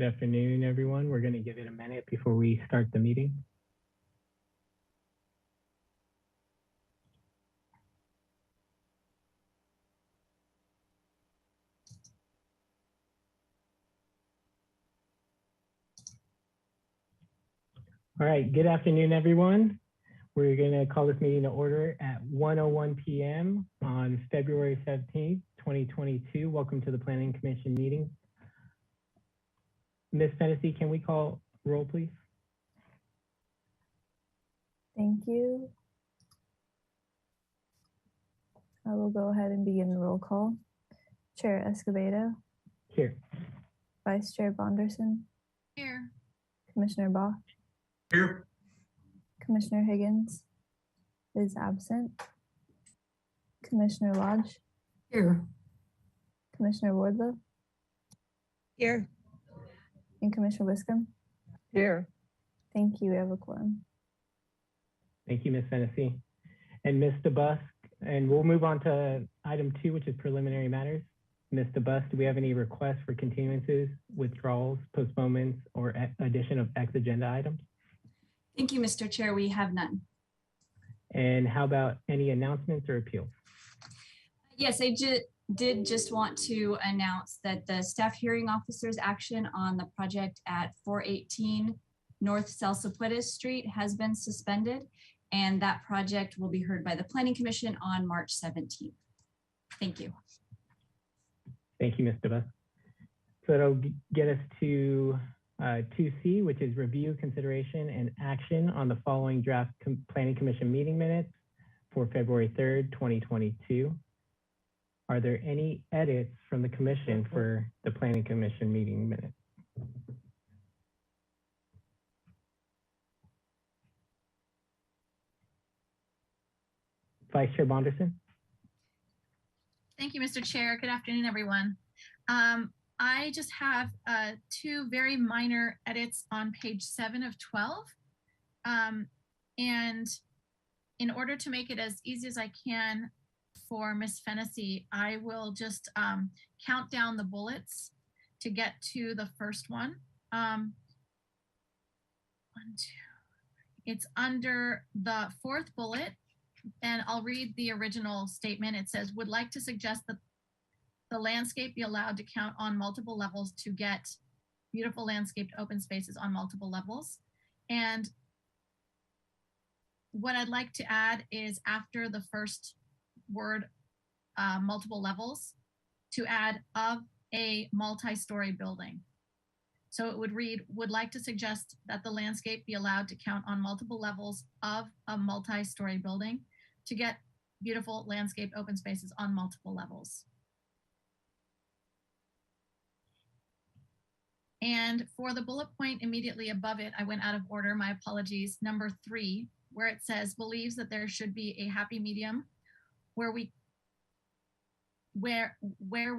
Good afternoon, everyone. We're going to give it a minute before we start the meeting. All right, good afternoon, everyone. We're going to call this meeting to order at 1:01 p.m. on February 17th, 2022. Welcome to the Planning Commission meeting. Ms. Fennessy, can we call roll, please? Thank you. I will go ahead and begin the roll call. Chair Escobedo. Here. Vice Chair Bonderson. Here. Commissioner Bach. Here. Commissioner Higgins is absent. Commissioner Lodge. Here. Commissioner Wardlow. Here. And Commissioner Wiscombe. Here. Thank you. We have a quorum. Thank you, Ms. Fennessy. And Ms. DeBusk, and we'll move on to item 2, which is preliminary matters. Ms. DeBusk, do we have any requests for continuances, withdrawals, postponements, or addition of X agenda items? Thank you, Mr. Chair. We have none. And how about any announcements or appeals? Yes, I did just want to announce that the staff hearing officer's action on the project at 418 North Salsapuedes Street has been suspended, and that project will be heard by the Planning Commission on March 17th. Thank you. Thank you, Ms. DeBusk. So that'll get us to 2C, which is review, consideration, and action on the following draft Planning Commission meeting minutes for February 3rd, 2022. Are there any edits from the Commission for the Planning Commission meeting minutes? Vice Chair Bonderson. Thank you, Mr. Chair. Good afternoon, everyone. I just have two very minor edits on page 7 of 12. And in order to make it as easy as I can for Ms. Fennessy, I will just count down the bullets to get to the first one. 1, 2. It's under the 4th bullet, and I'll read the original statement. It says, would like to suggest that the landscape be allowed to count on multiple levels to get beautiful landscaped open spaces on multiple levels. And what I'd like to add is after the first word, multiple levels, to add of a multi-story building. So it would read, would like to suggest that the landscape be allowed to count on multiple levels of a multi-story building to get beautiful landscape open spaces on multiple levels. And for the bullet point immediately above it, I went out of order, my apologies. Number 3, where it says believes that there should be a happy medium where we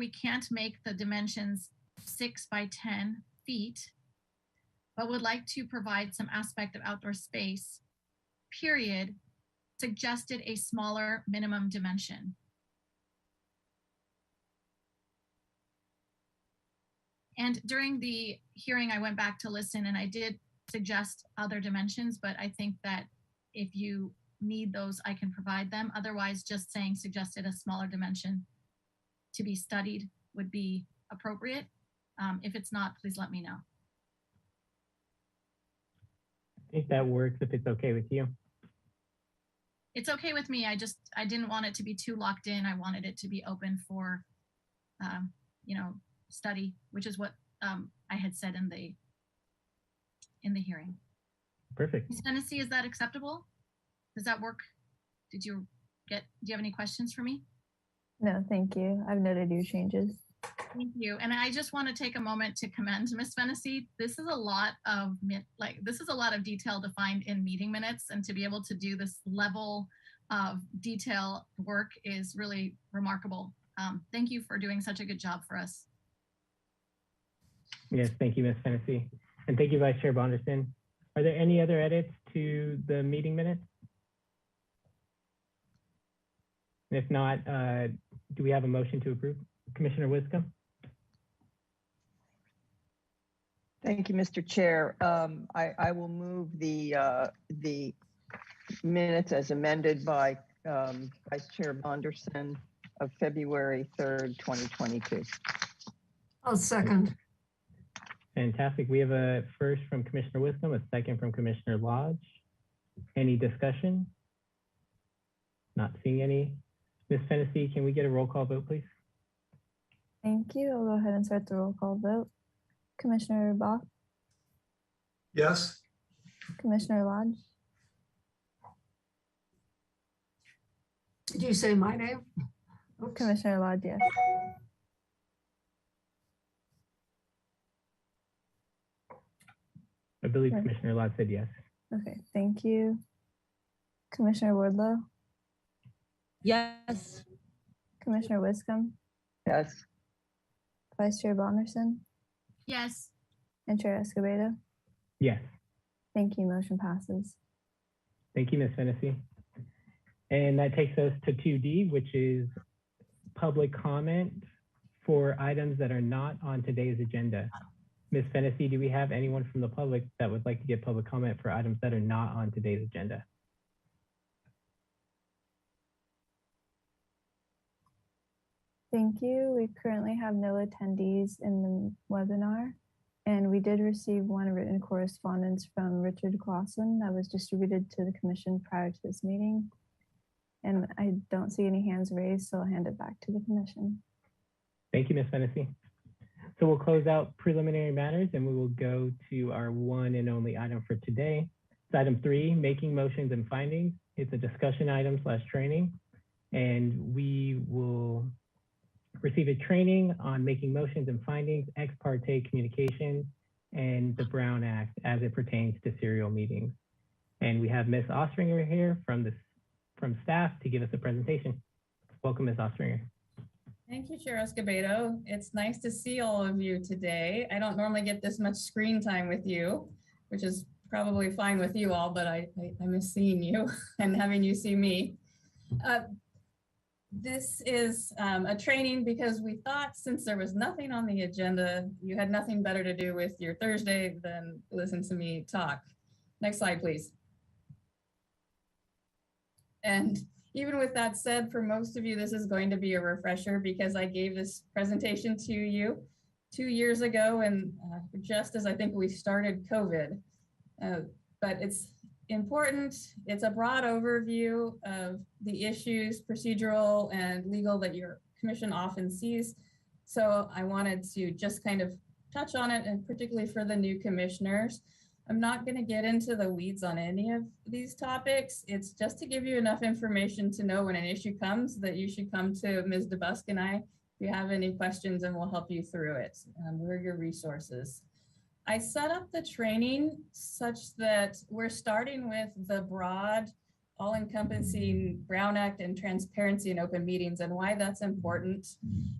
can't make the dimensions 6 by 10 feet, but would like to provide some aspect of outdoor space, period, suggested a smaller minimum dimension. And during the hearing, I went back to listen and I did suggest other dimensions, but I think that if you need those, I can provide them. Otherwise, just saying suggested a smaller dimension to be studied would be appropriate. If it's not, please let me know. I think that works if it's okay with you. It's okay with me. I didn't want it to be too locked in. I wanted it to be open for, study, which is what I had said in the hearing. Perfect. Ms. Fennessy, is that acceptable? Does that work? Do you have any questions for me? No, thank you. I've noted your changes. Thank you. And I just want to take a moment to commend Ms. Fennessy. This is a lot of detail to find in meeting minutes, and to be able to do this level of detail work is really remarkable. Thank you for doing such a good job for us. Yes, thank you, Ms. Fennessy. And thank you, Vice Chair Bonderson. Are there any other edits to the meeting minutes? And if not, do we have a motion to approve? Commissioner Wiscombe? Thank you, Mr. Chair. I will move the minutes as amended by Vice Chair Bonderson of February 3rd, 2022. I'll second. Fantastic. We have a first from Commissioner Wiscombe, a second from Commissioner Lodge. Any discussion? Not seeing any. Ms. Fennessy, can we get a roll call vote, please? Thank you. I'll go ahead and start the roll call vote. Commissioner Bach? Yes. Commissioner Lodge? Did you say my name? Oops. Commissioner Lodge, yes. I believe Okay. Commissioner Lodge said yes. Okay, thank you. Commissioner Wardlow? Yes. Commissioner Wiscombe? Yes. Vice Chair Bonderson? Yes. And Chair Escobedo? Yes. Thank you. Motion passes. Thank you, Ms. Fennessy. And that takes us to 2D, which is public comment for items that are not on today's agenda. Ms. Fennessy, do we have anyone from the public that would like to give public comment for items that are not on today's agenda? Thank you. We currently have no attendees in the webinar, and we did receive one written correspondence from Richard Clausen that was distributed to the commission prior to this meeting. And I don't see any hands raised, so I'll hand it back to the commission. Thank you, Ms. Fennessy. So we'll close out preliminary matters and we will go to our one and only item for today. It's item 3, making motions and findings. It's a discussion item / training, and we will receive a training on making motions and findings, ex parte communication, and the Brown Act as it pertains to serial meetings. And we have Ms. Ostringer here from the from staff to give us a presentation. Welcome, Ms. Ostringer. Thank you, Chair Escobedo. It's nice to see all of you today. I don't normally get this much screen time with you, which is probably fine with you all, but I miss seeing you and having you see me. This is a training because we thought since there was nothing on the agenda, you had nothing better to do with your Thursday than listen to me talk. Next slide, please. And even with that said, for most of you, this is going to be a refresher because I gave this presentation to you 2 years ago, and just as I think we started COVID. But it's important. It's a broad overview of the issues, procedural and legal, that your commission often sees. So I wanted to just kind of touch on it, and particularly for the new commissioners. I'm not going to get into the weeds on any of these topics. It's just to give you enough information to know when an issue comes that you should come to Ms. DeBusk and I if you have any questions, and we'll help you through it. We're your resources. I set up the training such that we're starting with the broad, all-encompassing Brown Act and transparency in open meetings and why that's important.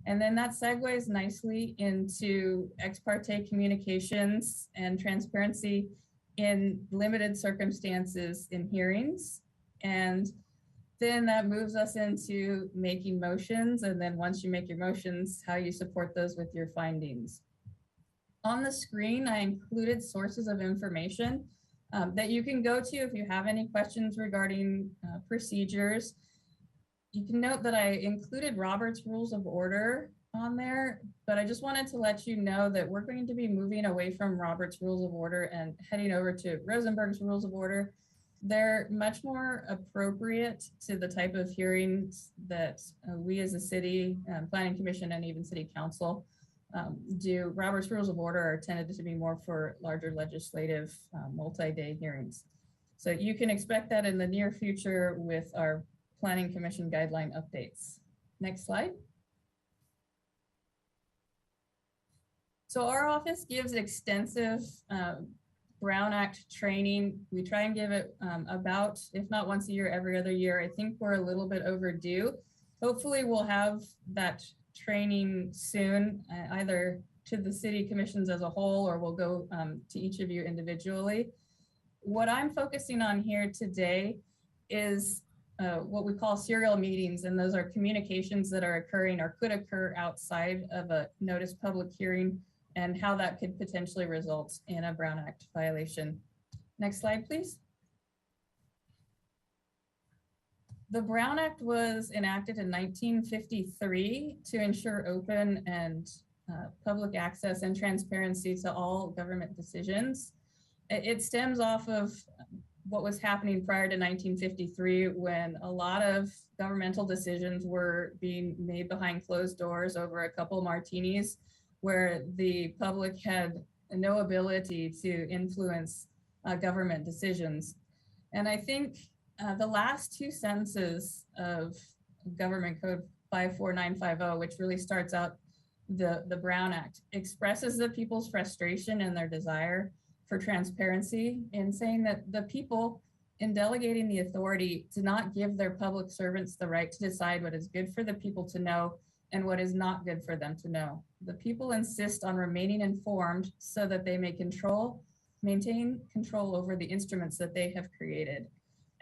And then that segues nicely into ex parte communications and transparency in limited circumstances in hearings. And then that moves us into making motions. And then once you make your motions, how you support those with your findings. On the screen, I included sources of information that you can go to if you have any questions regarding procedures. You can note that I included Robert's Rules of Order on there, but I just wanted to let you know that we're going to be moving away from Robert's Rules of Order and heading over to Rosenberg's Rules of Order. They're much more appropriate to the type of hearings that we as a city, planning commission, and even city council do. Robert's Rules of Order are tended to be more for larger legislative multi-day hearings. So you can expect that in the near future with our Planning Commission guideline updates. Next slide. So our office gives extensive Brown Act training. We try and give it about, if not once a year, every other year. I think we're a little bit overdue. Hopefully we'll have that training soon, either to the city commissions as a whole, or we'll go to each of you individually. What I'm focusing on here today is what we call serial meetings, and those are communications that are occurring or could occur outside of a notice public hearing, and how that could potentially result in a Brown Act violation. Next slide, please. The Brown Act was enacted in 1953 to ensure open and public access and transparency to all government decisions. It stems off of what was happening prior to 1953, when a lot of governmental decisions were being made behind closed doors over a couple martinis, where the public had no ability to influence government decisions. And I think the last two sentences of Government Code 54950, which really starts out the Brown Act, expresses the people's frustration and their desire for transparency, in saying that the people, in delegating the authority, to not give their public servants the right to decide what is good for the people to know and what is not good for them to know. The people insist on remaining informed so that they may maintain control over the instruments that they have created.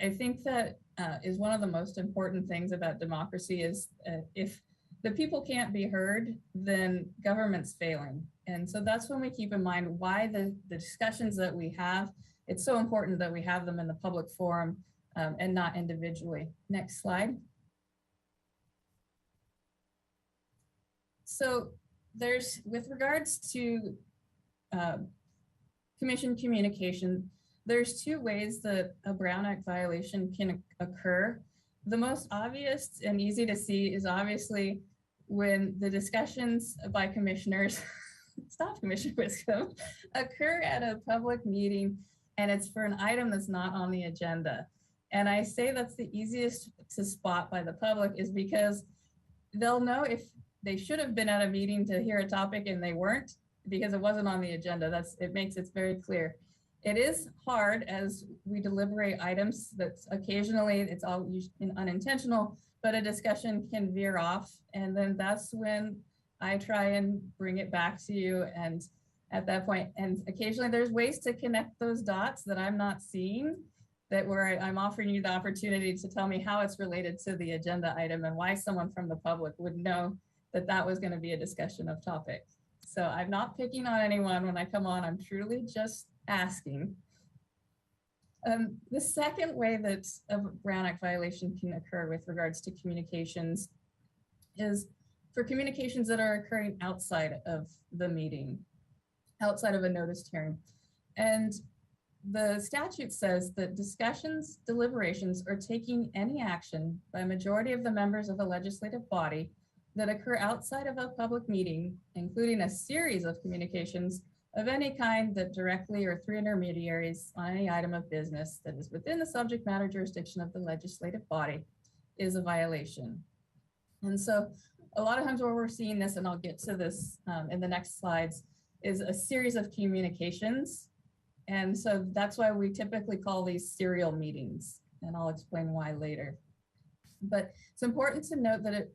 I think that is one of the most important things about democracy, is if the people can't be heard, then government's failing. And so that's when we keep in mind why the discussions that we have, it's so important that we have them in the public forum and not individually. Next slide. So there's, with regards to commission communication, there's two ways that a Brown Act violation can occur. The most obvious and easy to see is obviously when the discussions by commissioners, stop Commissioner Wiscombe, occur at a public meeting and it's for an item that's not on the agenda. And I say that's the easiest to spot by the public, is because they'll know if they should have been at a meeting to hear a topic and they weren't, because it wasn't on the agenda. It makes it very clear. It is hard as we deliberate items that's occasionally, it's all unintentional, but a discussion can veer off. And then that's when I try and bring it back to you. And at that point, and occasionally there's ways to connect those dots that I'm not seeing, that where I'm offering you the opportunity to tell me how it's related to the agenda item and why someone from the public would know that that was going to be a discussion of topic. So I'm not picking on anyone when I come on, I'm truly just asking. The second way that a Brown Act violation can occur with regards to communications is for communications that are occurring outside of the meeting, outside of a noticed hearing. And the statute says that discussions, deliberations, or taking any action by a majority of the members of a legislative body that occur outside of a public meeting, including a series of communications of any kind that directly or through intermediaries on any item of business that is within the subject matter jurisdiction of the legislative body, is a violation. And so a lot of times where we're seeing this, and I'll get to this in the next slides, is a series of communications. And so that's why we typically call these serial meetings, and I'll explain why later. But it's important to note that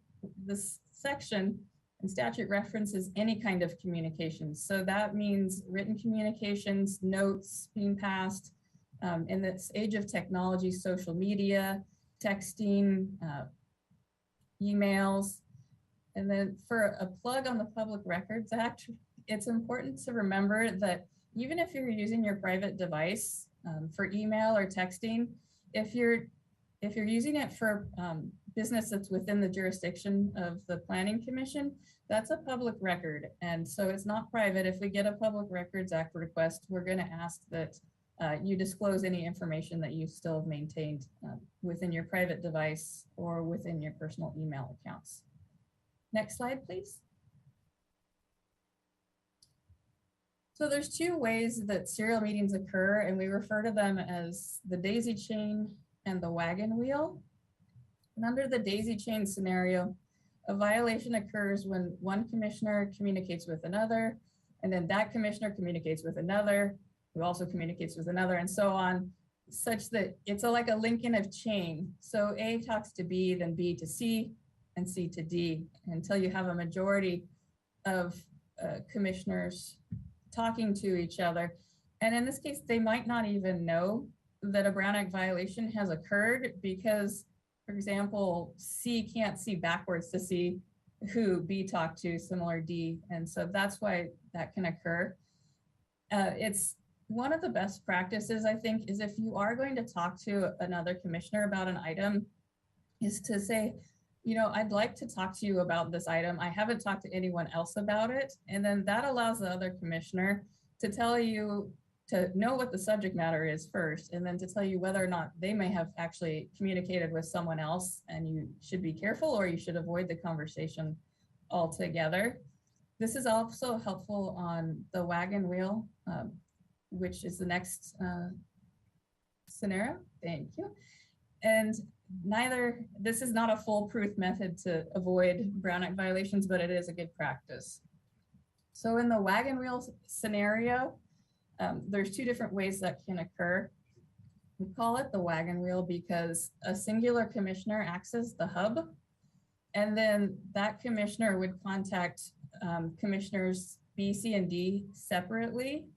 this section and statute references any kind of communications. So that means written communications, notes being passed. In this age of technology, social media, texting, emails. And then for a plug on the Public Records Act, it's important to remember that even if you're using your private device for email or texting, if you're using it for business that's within the jurisdiction of the Planning Commission, that's a public record. And so it's not private. If we get a Public Records Act request, we're going to ask that you disclose any information that you still have maintained within your private device or within your personal email accounts. Next slide, please. So there's two ways that serial meetings occur, and we refer to them as the daisy chain and the wagon wheel. And under the daisy chain scenario, a violation occurs when one commissioner communicates with another, and then that commissioner communicates with another, who also communicates with another, and so on, such that it's like a linking of chain. So A talks to B, then B to C, and C to D, until you have a majority of commissioners talking to each other. And in this case, they might not even know that a Brown Act violation has occurred because, for example, C can't see backwards to see who B talked to, similar D. And so that's why that can occur. It's one of the best practices, I think, is if you are going to talk to another commissioner about an item, is to say, you know, I'd like to talk to you about this item. I haven't talked to anyone else about it. And then that allows the other commissioner to tell you, to know what the subject matter is first, and then to tell you whether or not they may have actually communicated with someone else, and you should be careful or you should avoid the conversation altogether. This is also helpful on the wagon wheel, which is the next scenario. Thank you. And this is not a foolproof method to avoid Brown Act violations, but it is a good practice. So in the wagon wheel scenario, there's two different ways that can occur. We call it the wagon wheel because a singular commissioner acts as the hub, and then that commissioner would contact commissioners B, C, and D separately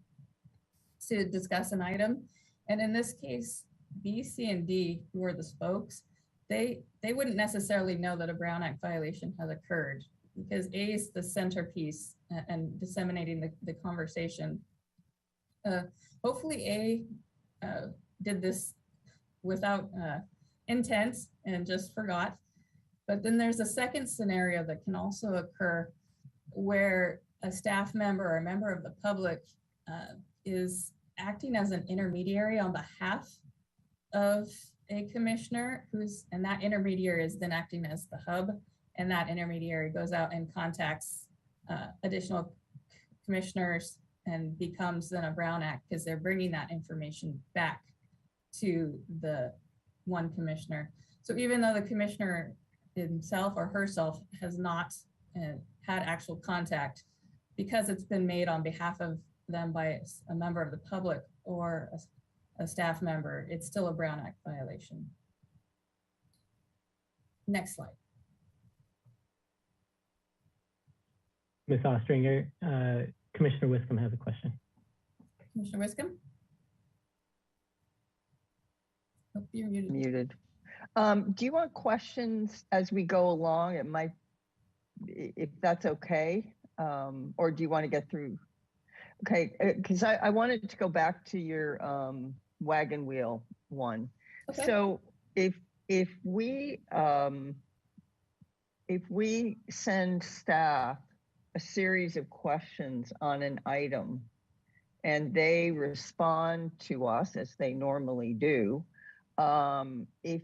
to discuss an item. And in this case, B, C, and D, who are the spokes, they wouldn't necessarily know that a Brown Act violation has occurred because A is the centerpiece and disseminating the conversation. Hopefully A did this without intent and just forgot. But then there's a second scenario that can also occur where a staff member or a member of the public is acting as an intermediary on behalf of a commissioner and that intermediary is then acting as the hub, and that intermediary goes out and contacts additional commissioners and becomes then a Brown Act because they're bringing that information back to the one commissioner. So even though the commissioner himself or herself has not had actual contact, because it's been made on behalf of them by a member of the public or a staff member, it's still a Brown Act violation. Next slide. Ms. Ostringer, Commissioner Wiscombe has a question. Commissioner Wiscombe? Oh, you're muted. Muted. Do you want questions as we go along? It might, if that's okay, or do you want to get through? Okay, because I wanted to go back to your wagon wheel one. Okay. So if we send staff a series of questions on an item and they respond to us as they normally do, if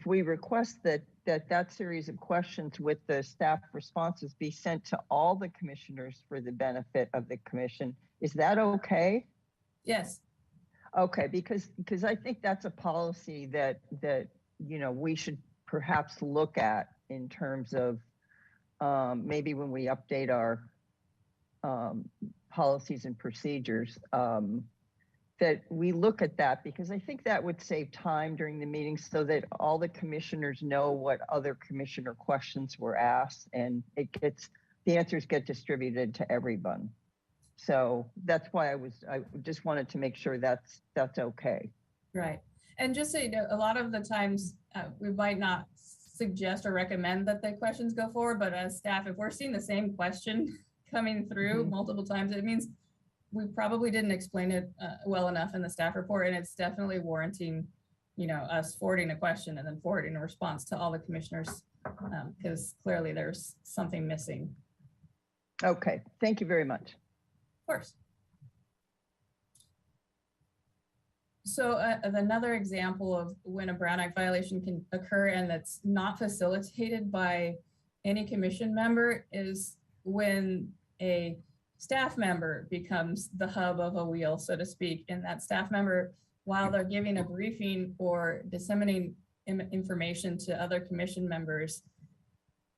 we request that series of questions with the staff responses be sent to all the commissioners for the benefit of the commission, is that okay? Yes. Okay, because I think that's a policy that we should perhaps look at in terms of maybe when we update our policies and procedures, that we look at that, because I think that would save time during the meeting so that all the commissioners know what other commissioner questions were asked, and the answers get distributed to everyone. So that's why I just wanted to make sure that's okay. Right. And just so you know, a lot of the times we might not suggest or recommend that the questions go forward, but as staff, if we're seeing the same question coming through multiple times, it means we probably didn't explain it well enough in the staff report, and it's definitely warranting, us forwarding a question and then forwarding a response to all the commissioners, because clearly there's something missing. Okay, thank you very much. Of course. So another example of when a Brown Act violation can occur and that's not facilitated by any commission member is when a staff member becomes the hub of a wheel, so to speak, and that staff member, while they're giving a briefing or disseminating information to other commission members,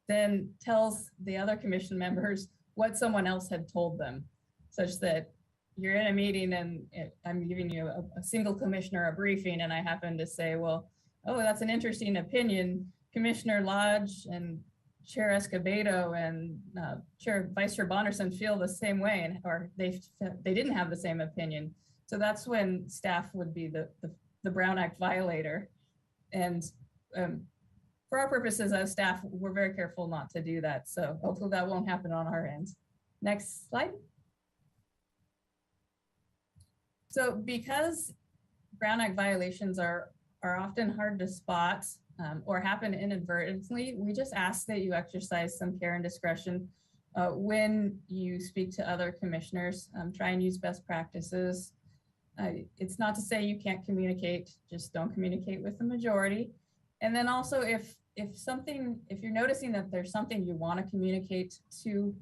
then tells the other commission members what someone else had told them, such that you're in a meeting and I'm giving you a single commissioner a briefing, and I happen to say, well, oh, that's an interesting opinion. Commissioner Lodge and Chair Escobedo and Vice Chair Bonderson feel the same way, or they didn't have the same opinion. So that's when staff would be the Brown Act violator. And for our purposes as staff, we're very careful not to do that. So hopefully that won't happen on our end. Next slide. So because Brown Act violations are often hard to spot or happen inadvertently, we just ask that you exercise some care and discretion when you speak to other commissioners. Try and use best practices. It's not to say you can't communicate, just don't communicate with the majority. And then also if you're noticing that there's something you want to communicate to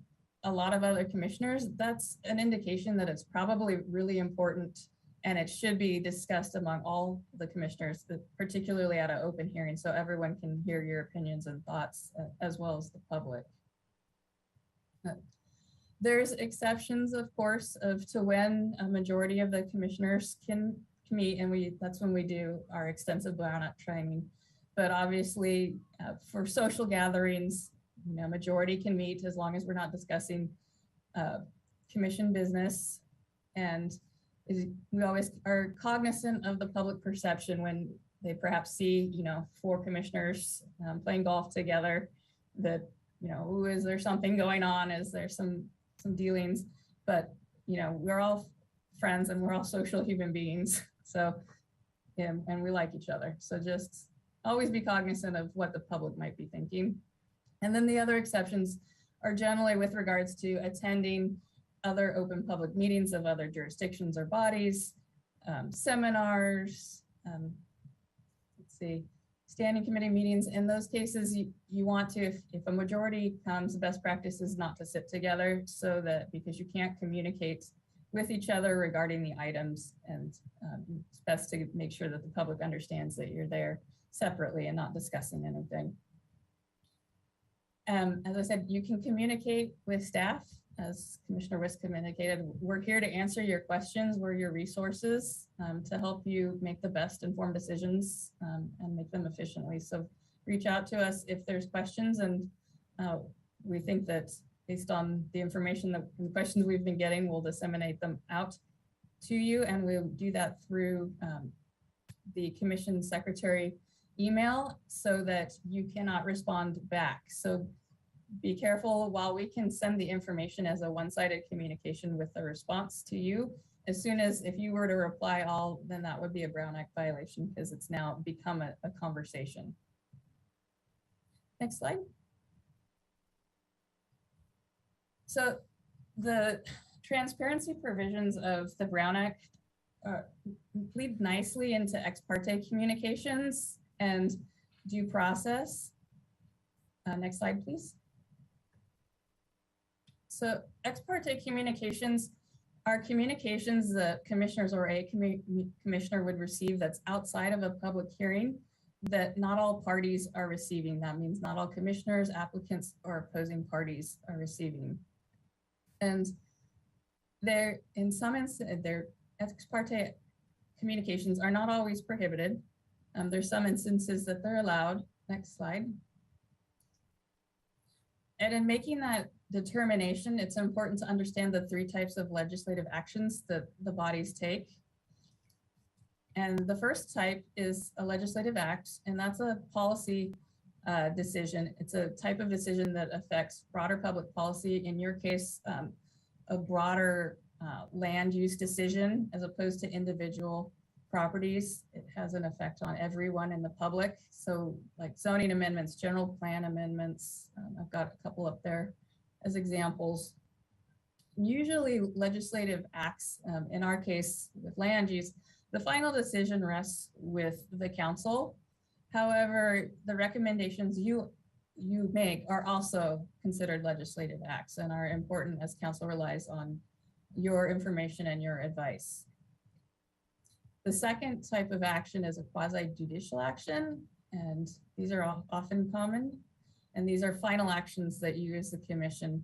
a lot of other commissioners, that's an indication that it's probably really important and it should be discussed among all the commissioners, particularly at an open hearing, so everyone can hear your opinions and thoughts as well as the public. There's exceptions, of course, to when a majority of the commissioners can meet, and that's when we do our extensive Brown Act training. But obviously, for social gatherings, majority can meet as long as we're not discussing commission business. And we always are cognizant of the public perception when they perhaps see, 4 commissioners playing golf together, that, is there something going on? Is there some dealings? But, we're all friends and we're all social human beings. So, and we like each other. So just always be cognizant of what the public might be thinking. And then the other exceptions are generally with regards to attending other open public meetings of other jurisdictions or bodies, seminars, standing committee meetings. In those cases, you want to, if a majority comes, the best practice is not to sit together, so that because you can't communicate with each other regarding the items, and it's best to make sure that the public understands that you're there separately and not discussing anything. As I said, you can communicate with staff as Commissioner Wiscombe indicated, we're here to answer your questions. We're your resources to help you make the best informed decisions and make them efficiently. So reach out to us if there's questions, and we think that based on the information that the questions we've been getting, we'll disseminate them out to you, and we'll do that through the commission secretary email so that you cannot respond back. So be careful. While we can send the information as a one-sided communication with a response to you, as soon as if you were to reply all, then that would be a Brown Act violation because it's now become a conversation. Next slide. So the transparency provisions of the Brown Act lead nicely into ex parte communications and due process. Next slide, please. So ex parte communications are communications that commissioners or a commissioner would receive that's outside of a public hearing that not all parties are receiving. That means not all commissioners, applicants, or opposing parties are receiving. And they're, in some instances, their ex parte communications are not always prohibited. There's some instances that they're allowed. Next slide. And in making that determination, it's important to understand the three types of legislative actions that the bodies take. And the first type is a legislative act, and that's a policy decision. It's a type of decision that affects broader public policy. In your case, a broader land use decision as opposed to individual properties. It has an effect on everyone in the public. So like zoning amendments, general plan amendments, I've got a couple up there as examples. Usually legislative acts, in our case with land use, the final decision rests with the council. However, the recommendations you make are also considered legislative acts and are important as council relies on your information and your advice. The second type of action is a quasi-judicial action, and these are often common. And these are final actions that you as the commission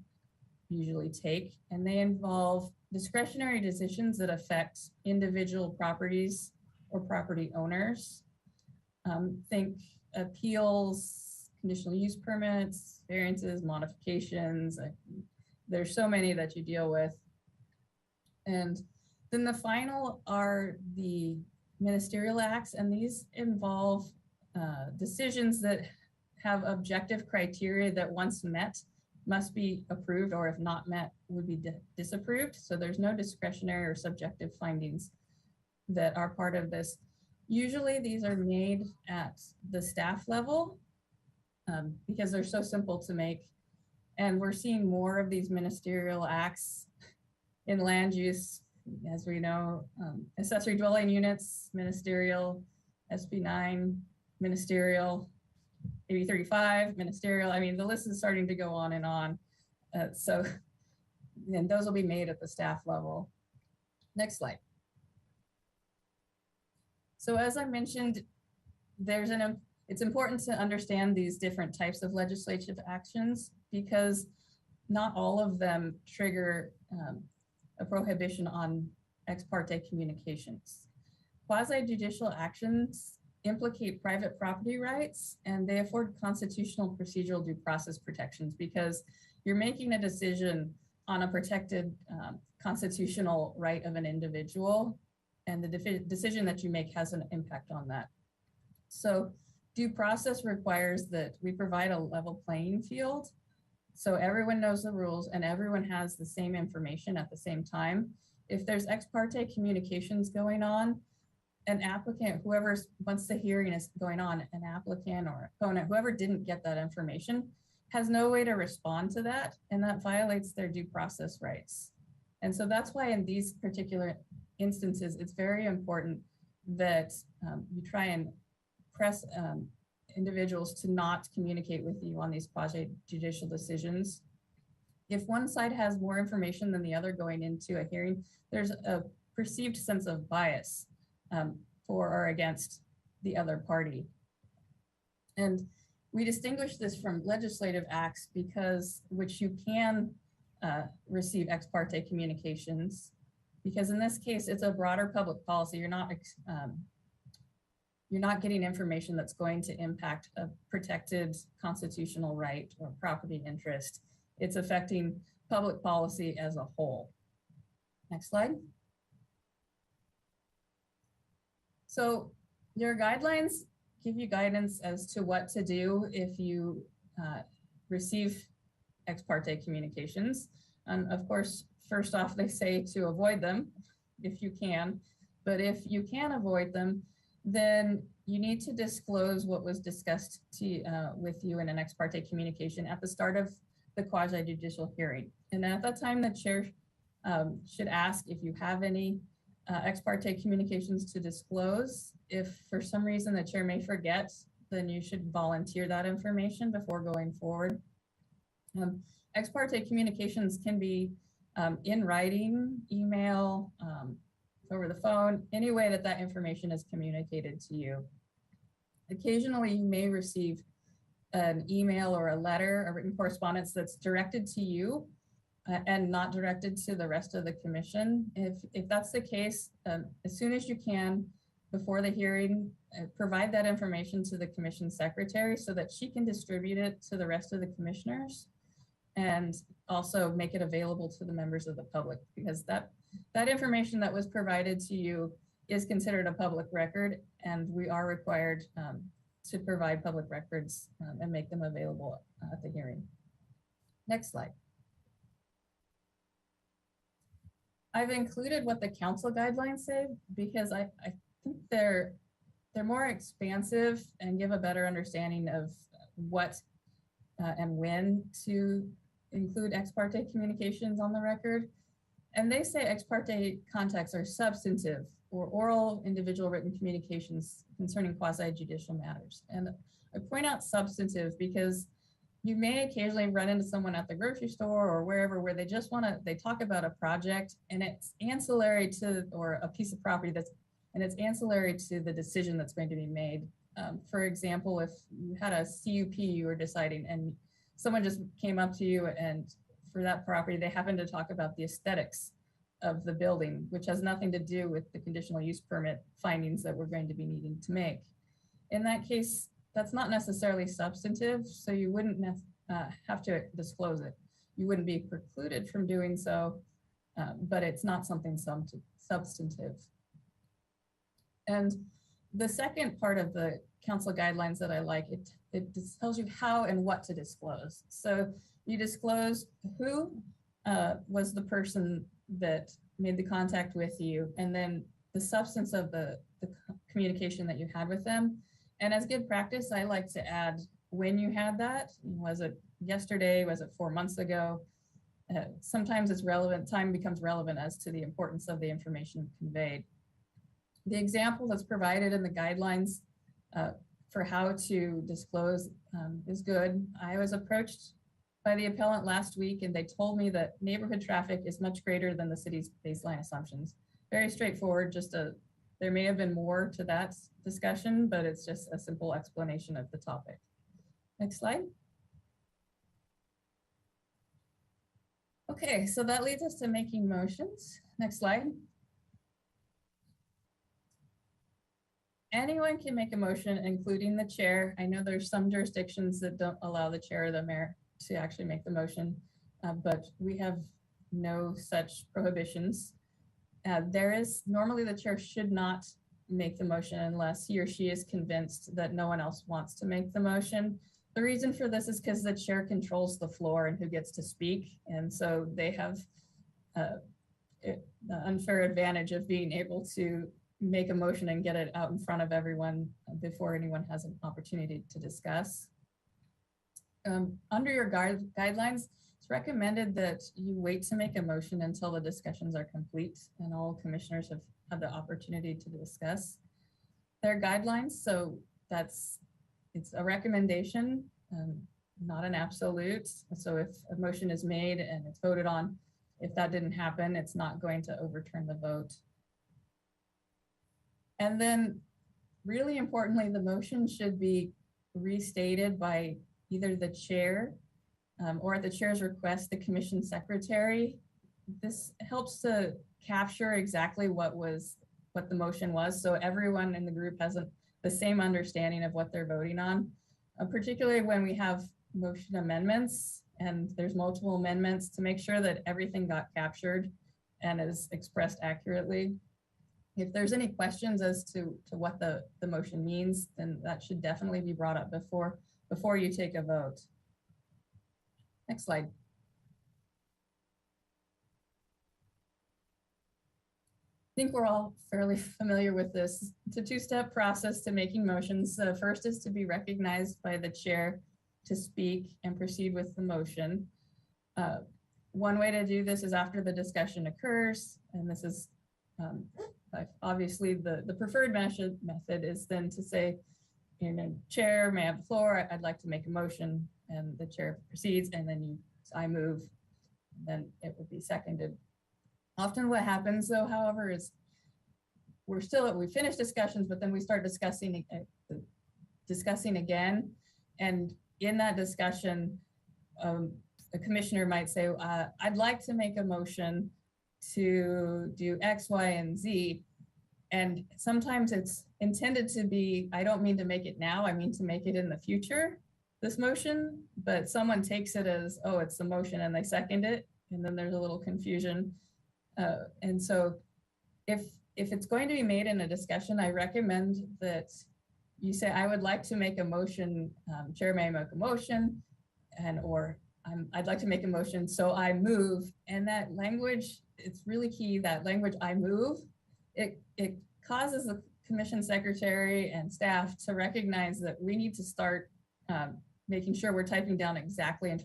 usually take, and they involve discretionary decisions that affect individual properties or property owners. Think appeals, conditional use permits, variances, modifications. There's so many that you deal with. And then the final are the ministerial acts, and these involve decisions that have objective criteria that once met must be approved, or if not met would be disapproved. So there's no discretionary or subjective findings that are part of this. Usually these are made at the staff level because they're so simple to make. And we're seeing more of these ministerial acts in land use, as we know, accessory dwelling units, ministerial, SB 9, ministerial, AB 35, ministerial. I mean, the list is starting to go on and on. So then those will be made at the staff level. Next slide. So as I mentioned, it's important to understand these different types of legislative actions because not all of them trigger a prohibition on ex parte communications. Quasi-judicial actions implicate private property rights, and they afford constitutional procedural due process protections because you're making a decision on a protected constitutional right of an individual, and the decision that you make has an impact on that. So due process requires that we provide a level playing field so everyone knows the rules and everyone has the same information at the same time. If there's ex parte communications going on, an applicant, once the hearing is going on, an applicant or opponent, whoever didn't get that information has no way to respond to that, and that violates their due process rights. And so that's why in these particular instances, it's very important that you try and press individuals to not communicate with you on these quasi-judicial decisions. If one side has more information than the other going into a hearing, there's a perceived sense of bias for or against the other party. And we distinguish this from legislative acts because which you can receive ex parte communications, because in this case, it's a broader public policy. You're not getting information that's going to impact a protected constitutional right or property interest. It's affecting public policy as a whole. Next slide. So your guidelines give you guidance as to what to do if you receive ex parte communications. And of course, first off, they say to avoid them if you can, but if you can avoid them, then you need to disclose what was discussed with you in an ex parte communication at the start of the quasi judicial hearing. And at that time, the chair should ask if you have any ex parte communications to disclose. If for some reason the chair may forget, then you should volunteer that information before going forward. Ex parte communications can be in writing, email, over the phone, any way that that information is communicated to you. Occasionally, you may receive an email or a letter, a written correspondence that's directed to you and not directed to the rest of the commission. If that's the case, as soon as you can, before the hearing, provide that information to the commission secretary so that she can distribute it to the rest of the commissioners, and also make it available to the members of the public, because that information that was provided to you is considered a public record, and we are required to provide public records and make them available at the hearing. Next slide. I've included what the council guidelines say because I think they're more expansive and give a better understanding of what and when to include ex parte communications on the record. And they say ex parte contacts are substantive or oral individual written communications concerning quasi-judicial matters. And I point out substantive because you may occasionally run into someone at the grocery store or wherever where they just they talk about a project and it's ancillary to, or a piece of property and it's ancillary to the decision that's going to be made. For example, if you had a CUP you were deciding and someone just came up to you and for that property, they happened to talk about the aesthetics of the building, which has nothing to do with the conditional use permit findings that we're going to be needing to make. In that case, that's not necessarily substantive, so you wouldn't have to disclose it. You wouldn't be precluded from doing so, but it's not something substantive. And the second part of the council guidelines that I like, it tells you how and what to disclose. So you disclose who was the person that made the contact with you, and then the substance of the communication that you had with them. And as good practice, I like to add when you had that. Was it yesterday? Was it 4 months ago? Sometimes it's relevant, time becomes relevant as to the importance of the information conveyed. The example that's provided in the guidelines for how to disclose is good. I was approached by the appellant last week and they told me that neighborhood traffic is much greater than the city's baseline assumptions. Very straightforward, there may have been more to that discussion, but it's just a simple explanation of the topic. Next slide. Okay, so that leads us to making motions. Next slide. Anyone can make a motion, including the chair. I know there's some jurisdictions that don't allow the chair or the mayor to actually make the motion, but we have no such prohibitions. Normally the chair should not make the motion unless he or she is convinced that no one else wants to make the motion. The reason for this is because the chair controls the floor and who gets to speak. And so they have the unfair advantage of being able to make a motion and get it out in front of everyone before anyone has an opportunity to discuss. Under your guidelines, it's recommended that you wait to make a motion until the discussions are complete and all commissioners have had the opportunity to discuss their guidelines. So it's a recommendation, not an absolute. So if a motion is made and it's voted on, if that didn't happen, it's not going to overturn the vote. And then really importantly, the motion should be restated by either the chair or at the chair's request, the commission secretary. This helps to capture exactly what the motion was. So everyone in the group has the same understanding of what they're voting on, particularly when we have motion amendments and there's multiple amendments, to make sure that everything got captured and is expressed accurately. If there's any questions as to what the motion means, then that should definitely be brought up before you take a vote. Next slide. I think we're all fairly familiar with this. It's a two-step process to making motions. The first is to be recognized by the chair to speak and proceed with the motion. One way to do this is after the discussion occurs, and this is obviously the preferred method is then to say, chair, may I have the floor? I'd like to make a motion, and the chair proceeds, and then I move, then it would be seconded. Often what happens though, however, is we finish discussions, but then we start discussing again. And in that discussion, a commissioner might say, I'd like to make a motion to do X, Y, and Z. And sometimes it's intended to be, I don't mean to make it now, I mean to make it in the future, this motion, but someone takes it as, oh, it's the motion, and they second it. And then there's a little confusion. And so if it's going to be made in a discussion, I recommend that you say, I would like to make a motion, chair may make a motion, or I'd like to make a motion, so I move. And that language, it's really key, that language, I move, it causes the commission secretary and staff to recognize that we need to start making sure we're typing down exactly and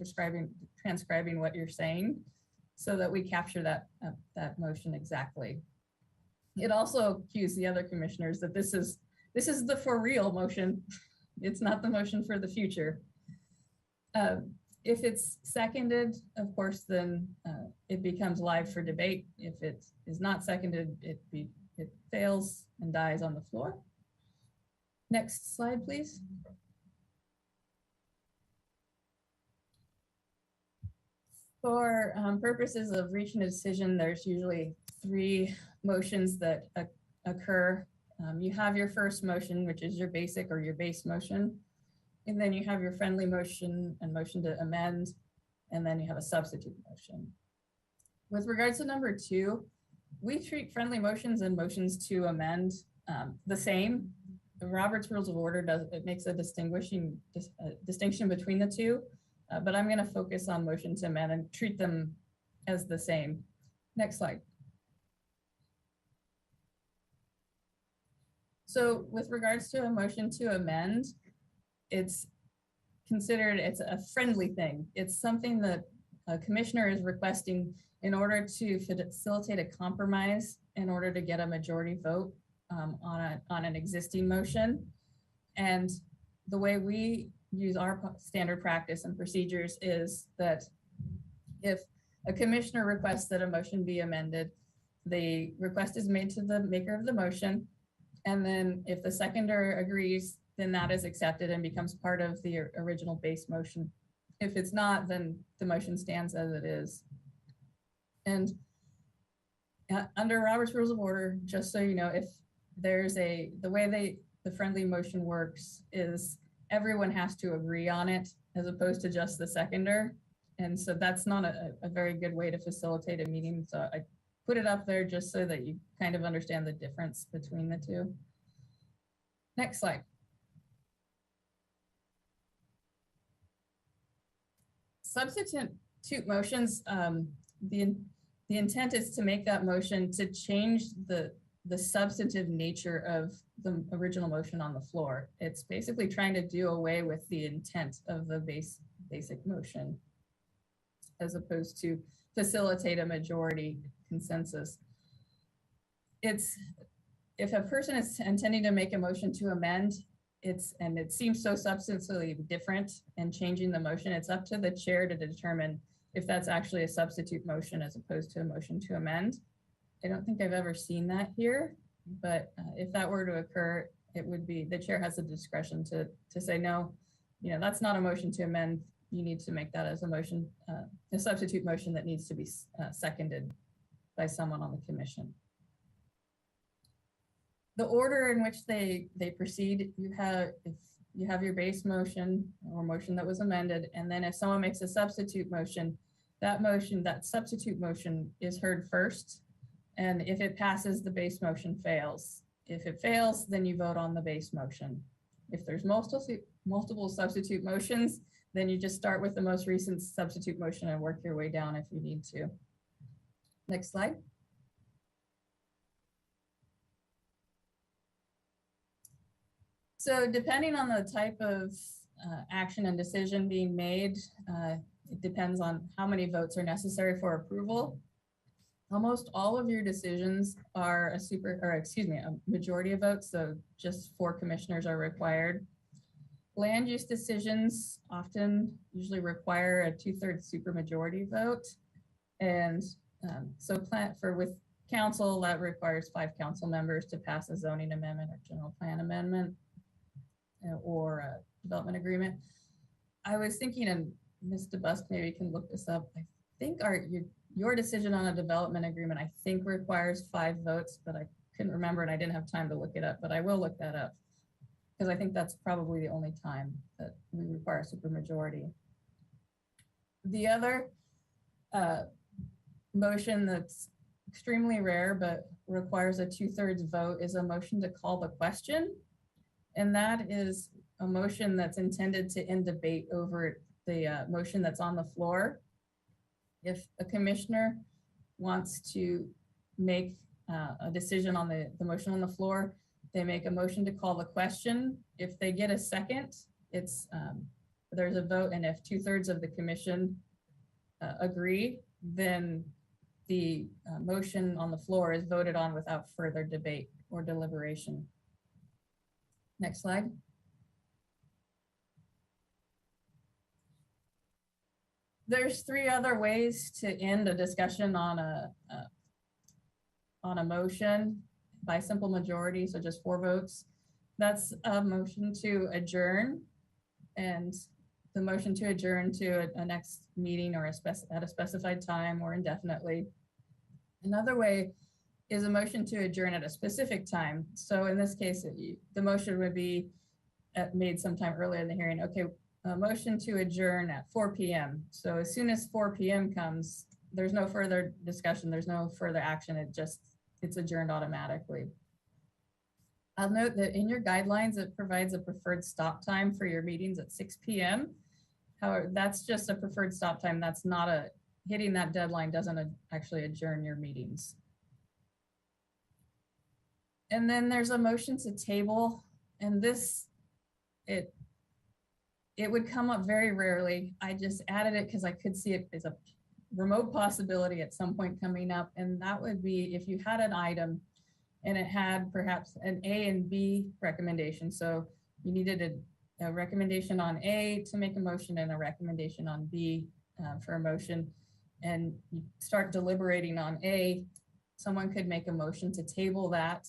transcribing what you're saying, so that we capture that motion exactly. It also cues the other commissioners that this is the for real motion. It's not the motion for the future. If it's seconded, of course, then it becomes live for debate. If it is not seconded, it fails and dies on the floor. Next slide, please. For purposes of reaching a decision, there's usually 3 motions that occur. You have your first motion, which is your basic or your base motion. And then you have your friendly motion and motion to amend. And then you have a substitute motion. With regards to number 2, we treat friendly motions and motions to amend the same. The Robert's Rules of Order makes a distinction between the two. But I'm going to focus on motion to amend and treat them as the same. Next slide. So with regards to a motion to amend, it's a friendly thing. It's something that a commissioner is requesting in order to facilitate a compromise, in order to get a majority vote on an existing motion. And the way we use our standard practice and procedures is that if a commissioner requests that a motion be amended, the request is made to the maker of the motion. And then if the seconder agrees, then that is accepted and becomes part of the original base motion. If it's not, then the motion stands as it is. And under Robert's Rules of Order, just so you know, if there's the way the friendly motion works is everyone has to agree on it as opposed to just the seconder. And so that's not a very good way to facilitate a meeting. So I put it up there just so that you kind of understand the difference between the two. Next slide. Substitute motions, the intent is to make that motion to change the substantive nature of the original motion on the floor. It's basically trying to do away with the intent of the basic motion, as opposed to facilitate a majority consensus. If a person is intending to make a motion to amend, and it seems so substantially different and changing the motion, it's up to the chair to determine if that's actually a substitute motion as opposed to a motion to amend. I don't think I've ever seen that here, but if that were to occur, it would be the chair has the discretion to say, no, that's not a motion to amend. you need to make that as a motion, a substitute motion that needs to be seconded by someone on the commission. The order in which they proceed, if you have your base motion or motion that was amended, and then if someone makes a substitute motion, that substitute motion is heard first. And if it passes, the base motion fails. If it fails, then you vote on the base motion. If there's multiple substitute motions, then you just start with the most recent substitute motion and work your way down if you need to. Next slide. So depending on the type of action and decision being made, it depends on how many votes are necessary for approval. Almost all of your decisions are a majority of votes, so just 4 commissioners are required. Land use decisions usually require a 2/3 supermajority vote. And with council, that requires 5 council members to pass a zoning amendment or general plan amendment or a development agreement. I was thinking, and Ms. DeBusk maybe can look this up. I think your decision on a development agreement, I think requires 5 votes, but I couldn't remember and I didn't have time to look it up, but I will look that up because I think that's probably the only time that we require a supermajority. The other motion that's extremely rare but requires a 2/3 vote is a motion to call the question. And that is a motion that's intended to end debate over the motion that's on the floor. If a commissioner wants to make a decision on the motion on the floor, they make a motion to call the question. If they get a second, there's a vote, and if 2/3 of the commission agree, then the motion on the floor is voted on without further debate or deliberation. Next slide. There's 3 other ways to end a discussion on a motion by simple majority, so just 4 votes. That's a motion to adjourn, and the motion to adjourn to a next meeting or at a specified time or indefinitely. Another way is a motion to adjourn at a specific time. So in this case, the motion would be made sometime earlier in the hearing. Okay, a motion to adjourn at 4 p.m. So as soon as 4 p.m. comes, there's no further discussion, there's no further action, it's adjourned automatically. I'll note that in your guidelines, it provides a preferred stop time for your meetings at 6 p.m. However, that's just a preferred stop time. That's not hitting that deadline doesn't actually adjourn your meetings. And then there's a motion to table, and it would come up very rarely. I just added it because I could see it as a remote possibility at some point coming up. And that would be if you had an item and it had perhaps an A and B recommendation. So you needed a recommendation on A to make a motion and a recommendation on B for a motion. And you start deliberating on A, someone could make a motion to table that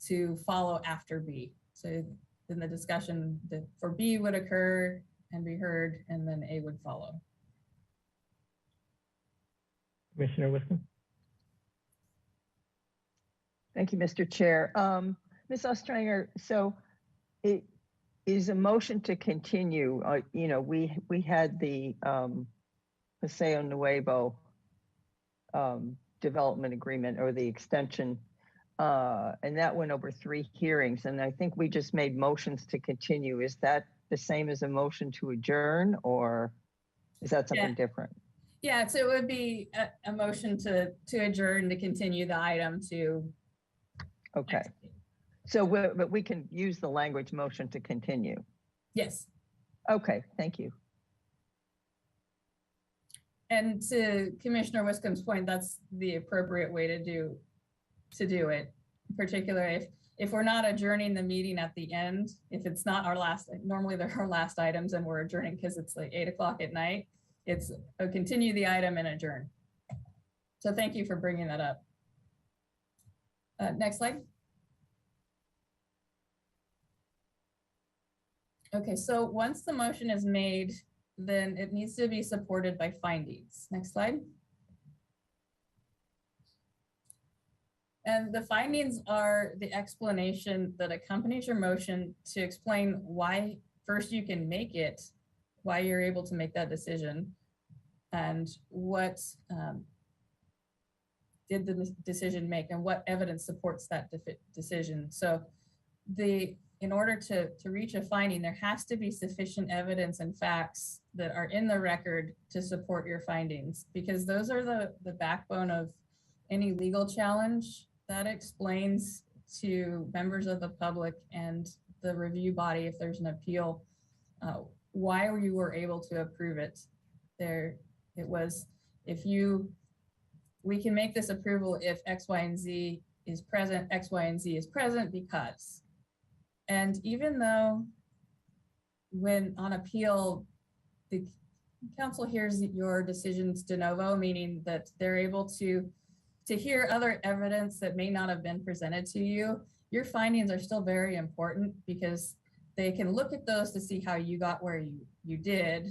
to follow after B. So then the discussion for B would occur and be heard, and then A would follow. Commissioner Wiscombe? Thank you, Mr. Chair. Ms. Ostrander, so it is a motion to continue. We had the Paseo Nuevo development agreement or the extension, and that went over 3 hearings. And I think we just made motions to continue. Is that the same as a motion to adjourn, or is that something different? Yeah, so it would be a motion to adjourn to continue the item to. Okay. So, but we can use the language motion to continue. Yes. Okay, thank you. And to Commissioner Wiscombe's point, that's the appropriate way to do it. Particularly if we're not adjourning the meeting at the end, if it's not our last, normally they're our last items and we're adjourning because it's like 8 o'clock at night, it's continue the item and adjourn. So thank you for bringing that up. Next slide. Okay, so once the motion is made then it needs to be supported by findings. Next slide. And the findings are the explanation that accompanies your motion to explain why first you can make it, why you're able to make that decision, and what did the decision make and what evidence supports that decision. So in order to reach a finding, there has to be sufficient evidence and facts that are in the record to support your findings, because those are the backbone of any legal challenge. That explains to members of the public and the review body, if there's an appeal, why you were able to approve it. It was, we can make this approval if X, Y, and Z is present, X, Y, and Z is present because. And even though when on appeal, the council hears your decisions de novo, meaning that they're able to hear other evidence that may not have been presented to you, your findings are still very important because they can look at those to see how you got where you did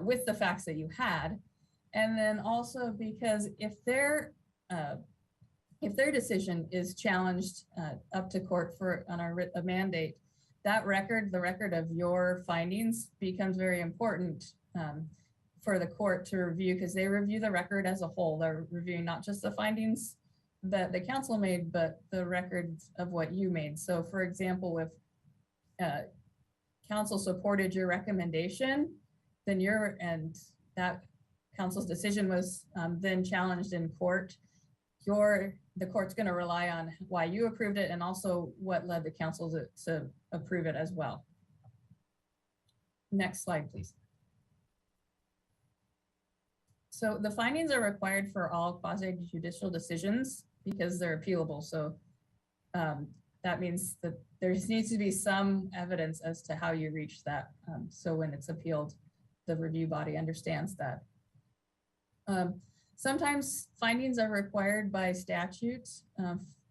with the facts that you had. And then also because if their decision is challenged up to court on a mandate, that record, the record of your findings, becomes very important for the court to review, because they review the record as a whole. They're reviewing not just the findings that the council made, but the records of what you made. So for example, if council supported your recommendation, then and that council's decision was then challenged in court, the court's going to rely on why you approved it and also what led the council to approve it as well. Next slide, please. So the findings are required for all quasi-judicial decisions because they're appealable. So that means that there needs to be some evidence as to how you reach that. So when it's appealed, the review body understands that. Sometimes findings are required by statute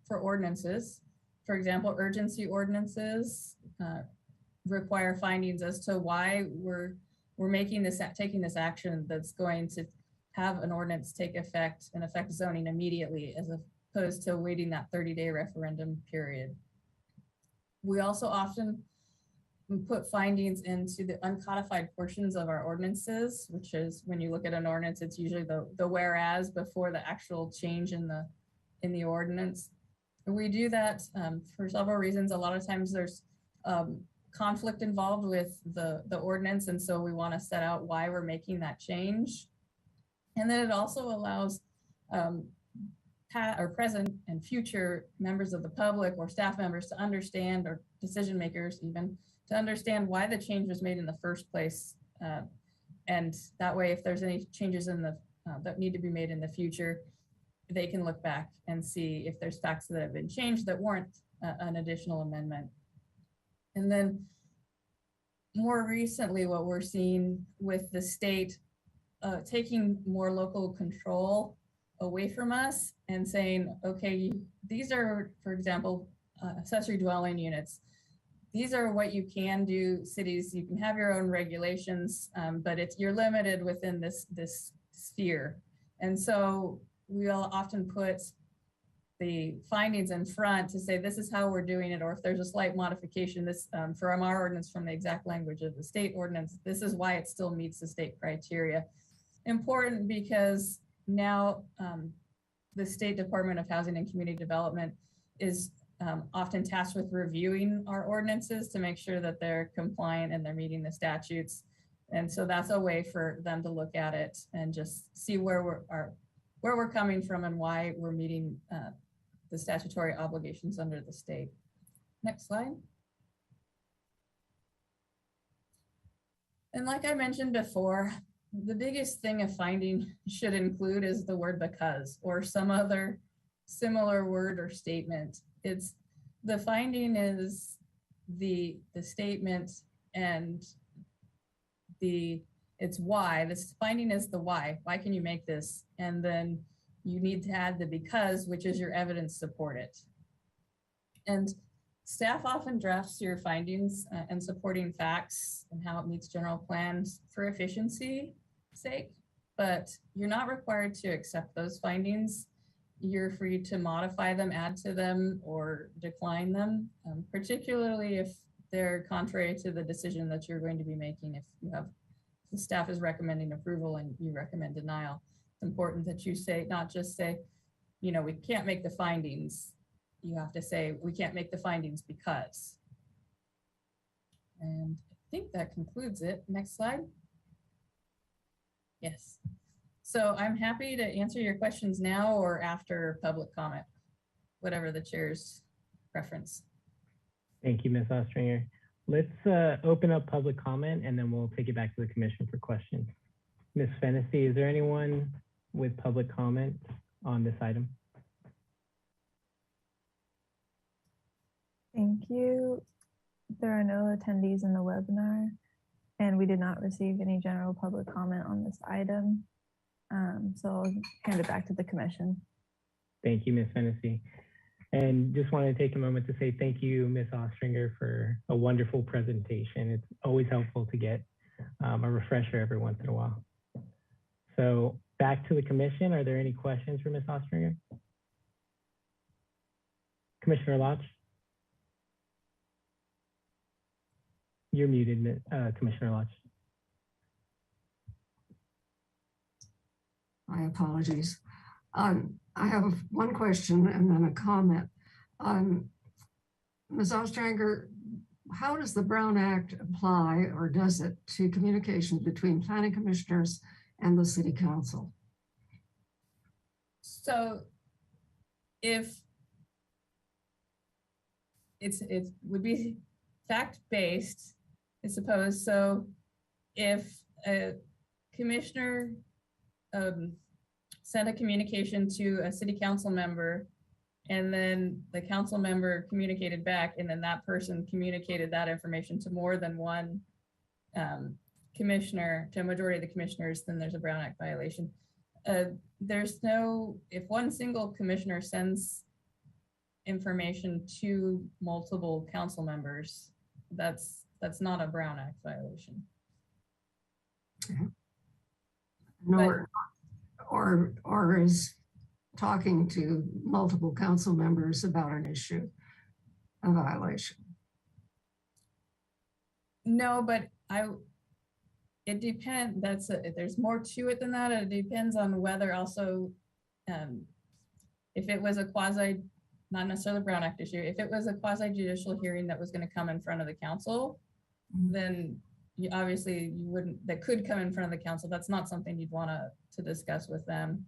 for ordinances. For example, urgency ordinances require findings as to why we're taking this action that's going to have an ordinance take effect and affect zoning immediately, as opposed to waiting that 30-day referendum period. We also often put findings into the uncodified portions of our ordinances, which is when you look at an ordinance, it's usually the whereas before the actual change in the ordinance. And we do that for several reasons. A lot of times there's conflict involved with the ordinance, and so we want to set out why we're making that change. And then it also allows present and future members of the public or staff members to understand, or decision makers even, to understand why the change was made in the first place. And that way, if there's any changes that need to be made in the future, they can look back and see if there's facts that have been changed that warrant an additional amendment. And then more recently, what we're seeing with the state taking more local control away from us and saying, okay, these are, for example, accessory dwelling units. These are what you can do, cities. You can have your own regulations, but you're limited within this sphere. And so we'll often put the findings in front to say, this is how we're doing it, or if there's a slight modification, this from our ordinance, from the exact language of the state ordinance, this is why it still meets the state criteria. Important because now the State Department of Housing and Community Development is often tasked with reviewing our ordinances to make sure that they're compliant and they're meeting the statutes. And so that's a way for them to look at it and just see where we're coming from and why we're meeting the statutory obligations under the state. Next slide. And like I mentioned before, the biggest thing a finding should include is the word because, or some other similar word or statement. It's the finding is the statement, and it's why. This finding is the why. Why can you make this? And then you need to add the because, which is your evidence support it. And staff often drafts your findings and supporting facts and how it meets general plans for efficiency sake, but you're not required to accept those findings. You're free to modify them, add to them, or decline them, particularly if they're contrary to the decision that you're going to be making. If the staff is recommending approval and you recommend denial, it's important that you say, not just say, we can't make the findings. You have to say, we can't make the findings because. And I think that concludes it. Next slide. Yes. So I'm happy to answer your questions now or after public comment, whatever the chair's preference. Thank you, Ms. Ostringer. Let's open up public comment and then we'll take it back to the commission for questions. Ms. Fennessy, is there anyone with public comment on this item? Thank you. There are no attendees in the webinar, and we did not receive any general public comment on this item. So I'll hand it back to the commission. Thank you, Ms. Fennessy. And just want to take a moment to say thank you, Ms. Ostringer, for a wonderful presentation. It's always helpful to get a refresher every once in a while. So back to the commission. Are there any questions for Ms. Ostringer? Commissioner Lodge? You're muted, Commissioner Lodge. My apologies. I have one question and then a comment. Ms. Ostranger, how does the Brown Act apply, or does it, to communication between planning commissioners and the city council? So if it would be fact-based, I suppose. So if a commissioner sent a communication to a city council member, and then the council member communicated back, and then that person communicated that information to more than one commissioner, to a majority of the commissioners, then there's a Brown Act violation. There's no, if one single commissioner sends information to multiple council members, that's not a Brown Act violation. Nor, or is talking to multiple council members about an issue a violation? No, but it depends. There's more to it than that. It depends on whether also, if it was a quasi, not necessarily a Brown Act issue, if it was a quasi judicial hearing that was going to come in front of the council, then obviously you wouldn't, that could come in front of the council. That's not something you'd want to discuss with them.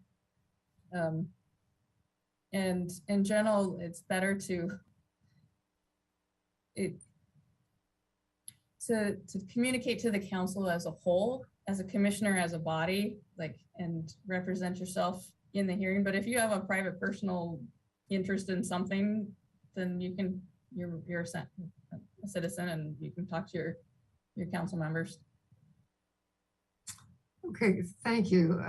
And in general, it's better to communicate to the council as a whole, as a commissioner, as a body, like, and represent yourself in the hearing. But if you have a private personal interest in something, then you're a citizen and you can talk to your council members. Okay, thank you,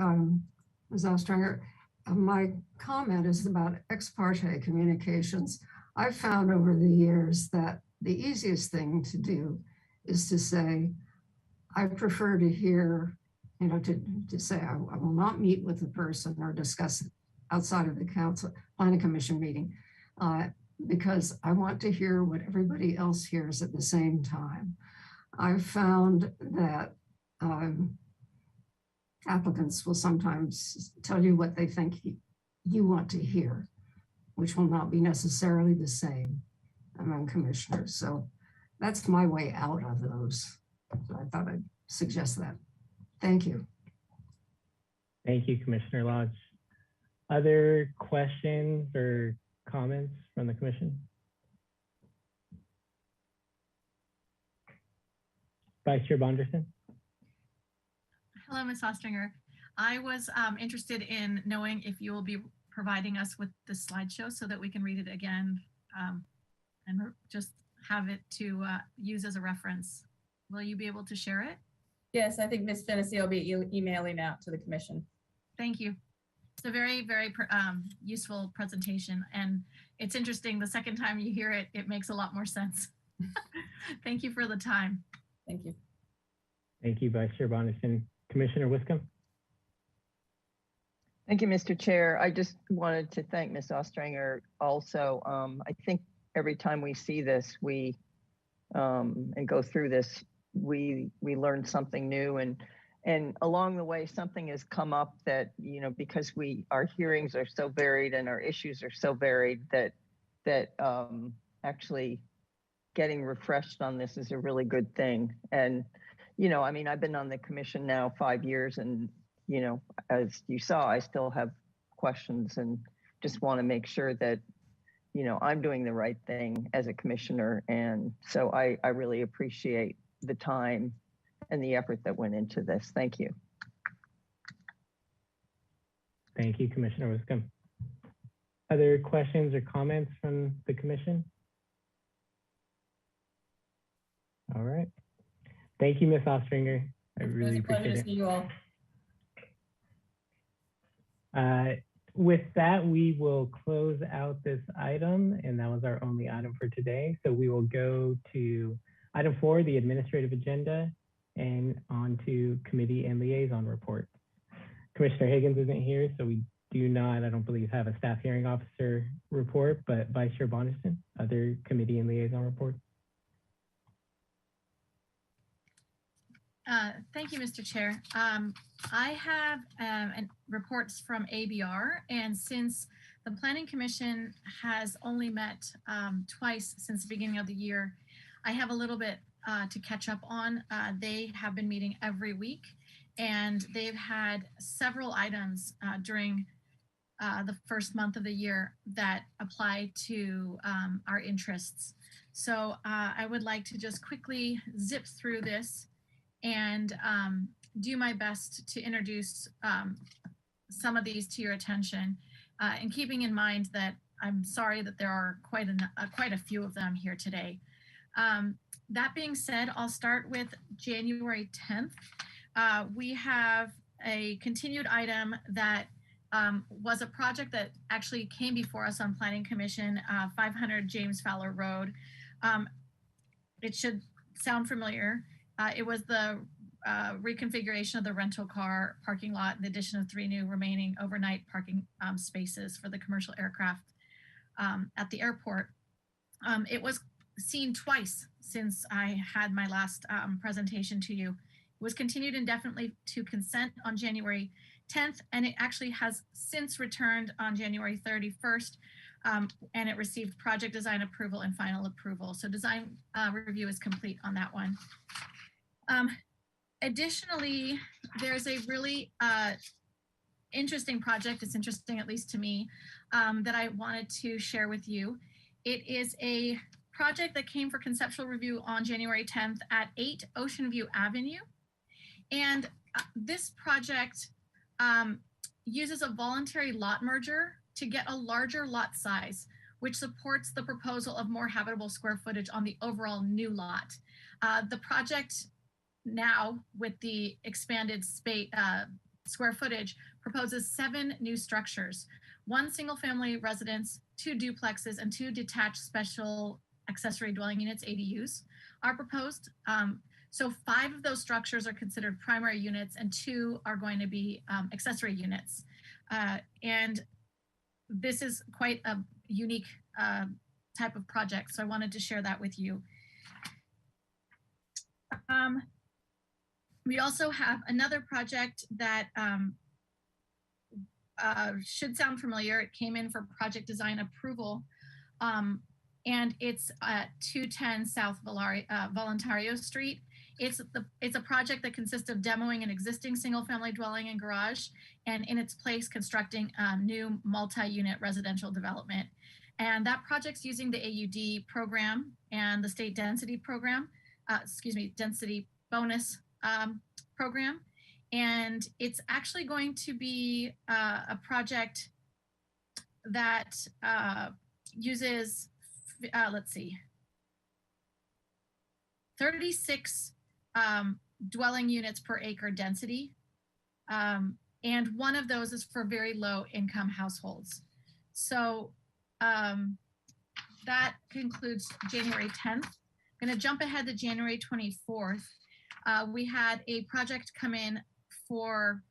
Ms. Ostranger. My comment is about ex parte communications. I've found over the years that the easiest thing to do is to say, I prefer to hear, to say, I will not meet with the person or discuss it outside of the council planning commission meeting, because I want to hear what everybody else hears at the same time. I've found that applicants will sometimes tell you what they think you want to hear, which will not be necessarily the same among commissioners. So that's my way out of those. So I thought I'd suggest that. Thank you. Thank you, Commissioner Lodge. Other questions or comments from the commission? Vice Chair Bonderson. Hello, Ms. Ostringer. I was interested in knowing if you will be providing us with the slideshow so that we can read it again and just have it to use as a reference. Will you be able to share it? Yes, I think Ms. Fennessy will be emailing out to the commission. Thank you. It's a very, very useful presentation. And it's interesting, the second time you hear it, it makes a lot more sense. Thank you for the time. Thank you. Thank you, Vice Chair Bonderson. Commissioner Wiscombe? Thank you, Mr. Chair. I just wanted to thank Ms. Ostranger also. I think every time we see this, and go through this, we learn something new, and along the way, something has come up that, because our hearings are so varied and our issues are so varied that actually getting refreshed on this is a really good thing. And, I've been on the commission now 5 years, and, as you saw, I still have questions and just want to make sure that, I'm doing the right thing as a commissioner. And so I really appreciate the time and the effort that went into this. Thank you. Thank you, Commissioner Wiscombe. Other questions or comments from the commission? All right. Thank you, Ms. Ostringer. I really It was a pleasure appreciate to it. see you all. With that, we will close out this item, and that was our only item for today. So we will go to item 4, the administrative agenda, and on to committee and liaison reports. Commissioner Higgins isn't here, so we do not, I don't believe, have a staff hearing officer report, but Vice Chair Bonderson, other committee and liaison reports. Thank you, Mr. Chair. I have reports from ABR, and since the Planning Commission has only met twice since the beginning of the year, I have a little bit to catch up on. They have been meeting every week, and they've had several items during the first month of the year that apply to our interests. So I would like to just quickly zip through this and do my best to introduce some of these to your attention, and keeping in mind that I'm sorry that there are quite a few of them here today. That being said, I'll start with January 10th. We have a continued item that was a project that actually came before us on Planning Commission, 500 James Fowler Road. It should sound familiar. It was the reconfiguration of the rental car parking lot and the addition of 3 new remaining overnight parking spaces for the commercial aircraft at the airport. It was seen twice since I had my last presentation to you. It was continued indefinitely to consent on January 10th, and it actually has since returned on January 31st, and it received project design approval and final approval. So design review is complete on that one. Additionally, there's a really interesting project, it's interesting at least to me, that I wanted to share with you. It is a project that came for conceptual review on January 10th at 8 Ocean View Avenue. And this project uses a voluntary lot merger to get a larger lot size, which supports the proposal of more habitable square footage on the overall new lot. The project now, with the expanded space square footage, proposes 7 new structures: 1 single family residence, 2 duplexes, and 2 detached special accessory dwelling units, ADUs, are proposed. So 5 of those structures are considered primary units and 2 are going to be accessory units. And this is quite a unique type of project, so I wanted to share that with you. We also have another project that should sound familiar. It came in for project design approval, and it's at 210 South Voluntario Street. It's a project that consists of demoing an existing single-family dwelling and garage, and in its place constructing new multi-unit residential development. And that project's using the AUD program and the state density program, density bonus program. And it's actually going to be a project that uses, 36 dwelling units per acre density. And one of those is for very low income households. So that concludes January 10th. I'm gonna jump ahead to January 24th. We had a project come in for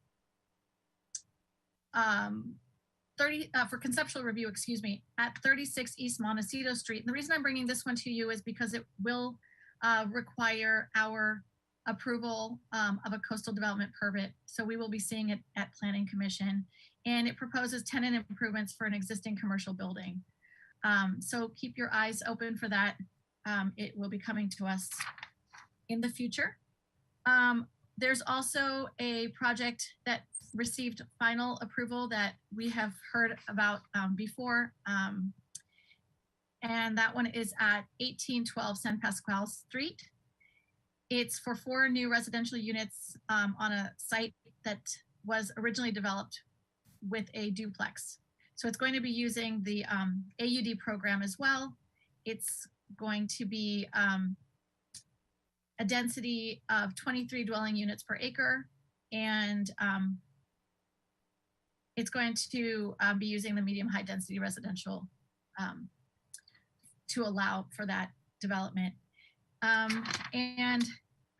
for conceptual review, excuse me, at 36 East Montecito Street. And the reason I'm bringing this one to you is because it will require our approval of a coastal development permit. So we will be seeing it at Planning Commission, and it proposes tenant improvements for an existing commercial building. So keep your eyes open for that. It will be coming to us in the future. There's also a project that received final approval that we have heard about before. And that one is at 1812 San Pascual Street. It's for 4 new residential units on a site that was originally developed with a duplex. So it's going to be using the AUD program as well. It's going to be a density of 23 dwelling units per acre, and it's going to be using the medium high density residential to allow for that development. And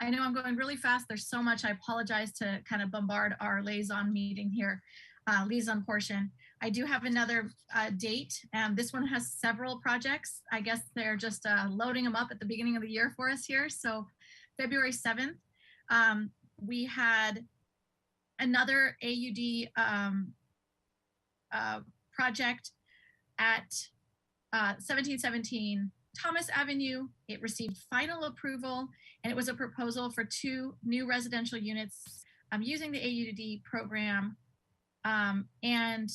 I know I'm going really fast. There's so much. I apologize to kind of bombard our liaison meeting here, liaison portion. I do have another date. This one has several projects. I guess they're just loading them up at the beginning of the year for us here. So February 7th, we had another AUD project at 1717 Thomas Avenue. It received final approval, and it was a proposal for 2 new residential units using the AUD program. And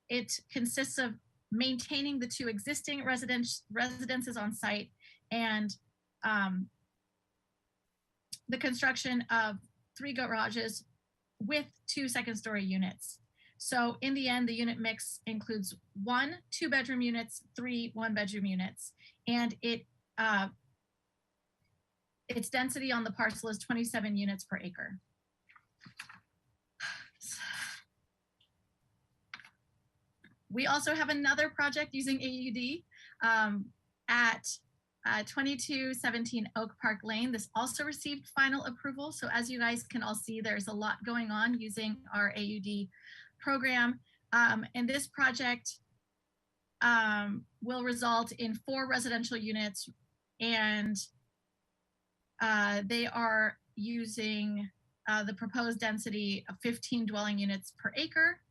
it consists of maintaining the 2 existing residences on site and the construction of 3 garages with 2 second-story units. So in the end, the unit mix includes 1 2-bedroom units, 3 1-bedroom units, and its density on the parcel is 27 units per acre. We also have another project using AUD at 2217 Oak Park Lane. This also received final approval. So as you guys can all see, there's a lot going on using our AUD program. And this project will result in 4 residential units, and they are using the proposed density of 15 dwelling units per acre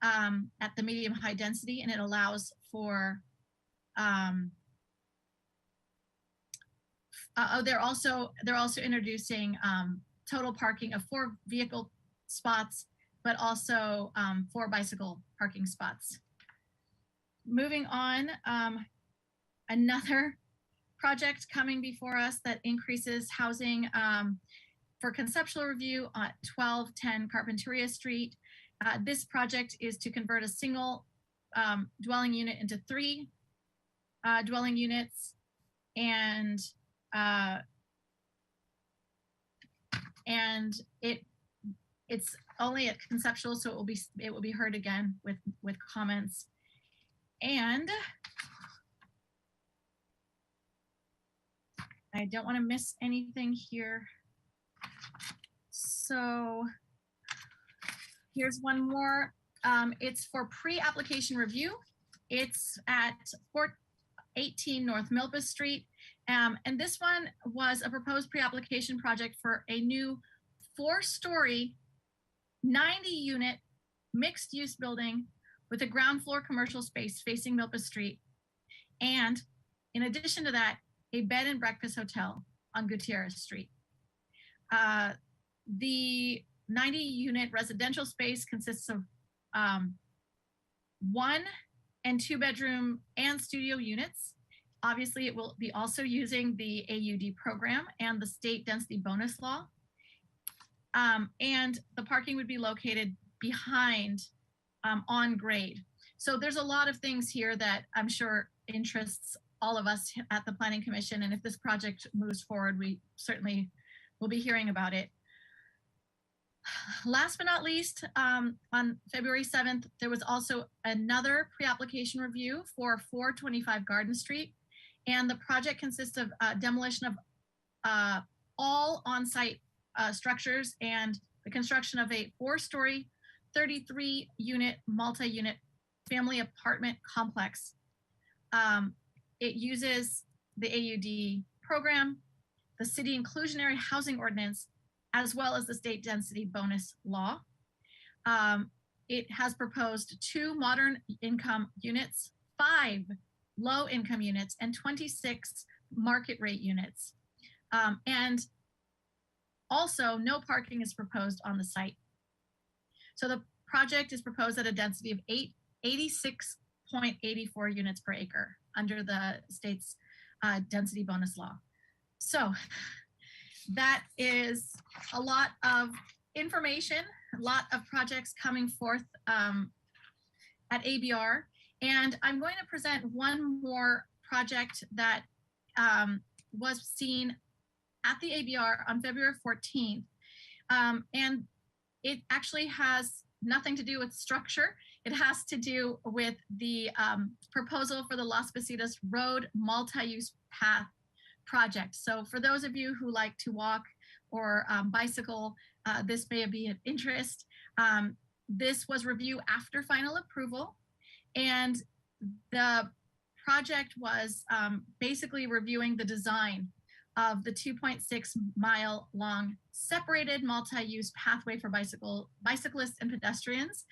at the medium high density, and it allows for they're also introducing total parking of 4 vehicle spots, but also 4 bicycle parking spots. Moving on, another project coming before us that increases housing for conceptual review at 1210 Carpinteria Street. This project is to convert a single dwelling unit into 3 dwelling units, and it's only at conceptual, so it will be heard again with comments. And I don't want to miss anything here. So here's one more. It's for pre-application review. It's at 418 North Milpas Street. And this one was a proposed pre-application project for a new 4-story, 90-unit mixed-use building with a ground floor commercial space facing Milpas Street. And in addition to that, a bed and breakfast hotel on Gutierrez Street. The 90-unit residential space consists of 1 and 2-bedroom and studio units. Obviously, it will be also using the AUD program and the state density bonus law. And the parking would be located behind on grade. So there's a lot of things here that I'm sure interests all of us at the Planning Commission. And if this project moves forward, we certainly will be hearing about it. Last but not least, on February 7th, there was also another pre-application review for 425 Garden Street. And the project consists of demolition of all on-site structures and the construction of a 4-story, 33-unit, multi-unit family apartment complex. It uses the AUD program, the city inclusionary housing ordinance, as well as the state density bonus law. It has proposed 2 modern income units, 5 low income units, and 26 market rate units. And also no parking is proposed on the site. So the project is proposed at a density of 86.84 units per acre under the state's density bonus law. So that is a lot of information, a lot of projects coming forth at ABR. And I'm going to present one more project that was seen at the ABR on February 14th. And it actually has nothing to do with structure. It has to do with the proposal for the Las Positas Road multi-use path project. So for those of you who like to walk or bicycle, this may be of interest. This was review after final approval, and the project was basically reviewing the design of the 2.6 mile long separated multi-use pathway for bicyclists and pedestrians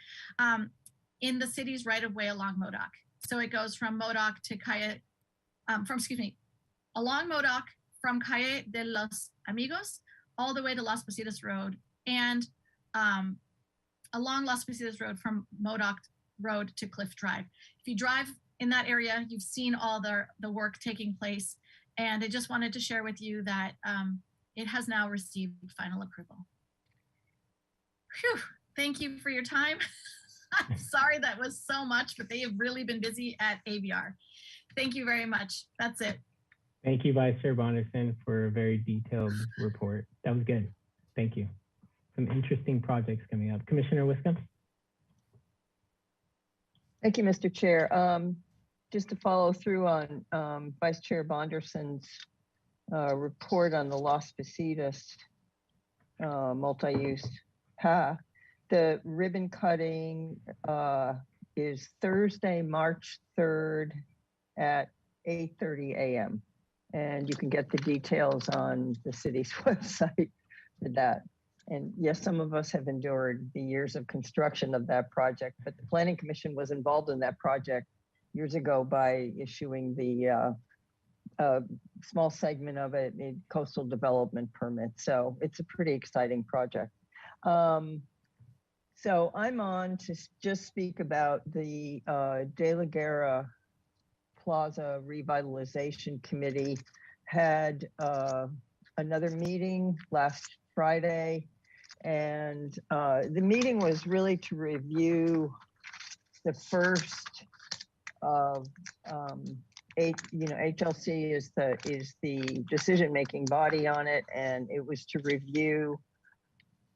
in the city's right of way along Modoc. So it goes from Modoc to Calle, along Modoc from Calle de los Amigos all the way to Las Positas Road, and along Las Positas Road from Modoc Road to Cliff Drive. If you drive in that area, you've seen all the work taking place. And I just wanted to share with you that it has now received final approval. Whew, thank you for your time. I'm sorry that was so much, but they have really been busy at ABR. Thank you very much. That's it. Thank you, Vice Chair Bonderson, for a very detailed report. That was good. Thank you. Some interesting projects coming up. Commissioner Wiscombe? Thank you, Mr. Chair. Just to follow through on Vice Chair Bonderson's report on the Las Positas multi-use path, the ribbon cutting is Thursday, March 3rd at 8:30 a.m. And you can get the details on the city's website for that. And yes, some of us have endured the years of construction of that project, but the Planning Commission was involved in that project years ago by issuing the small segment of it, a coastal development permit. So it's a pretty exciting project. So I'm on to just speak about the De La Guerra Plaza Revitalization Committee had another meeting last Friday, and the meeting was really to review the first of HLC is the decision-making body on it, and it was to review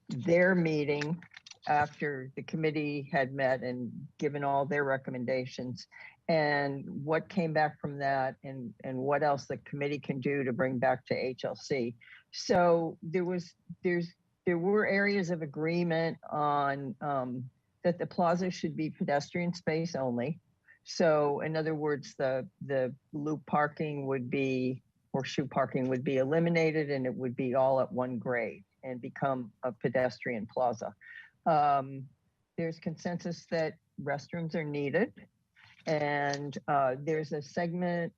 their meeting after the committee had met and given all their recommendations, and what came back from that, and what else the committee can do to bring back to HLC. So there were areas of agreement on that the plaza should be pedestrian space only. So in other words, the loop parking would be, horseshoe parking would be eliminated, and it would be all at one grade and become a pedestrian plaza. There's consensus that restrooms are needed, and there's a segment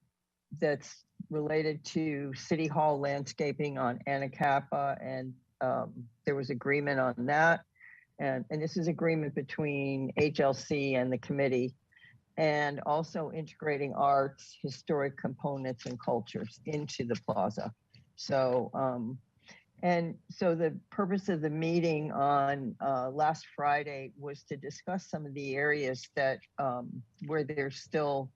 that's related to City Hall landscaping on Anacapa, and there was agreement on that. And this is agreement between HLC and the committee, and also integrating arts, historic components, and cultures into the plaza. So, and so the purpose of the meeting on last Friday was to discuss some of the areas that where there's still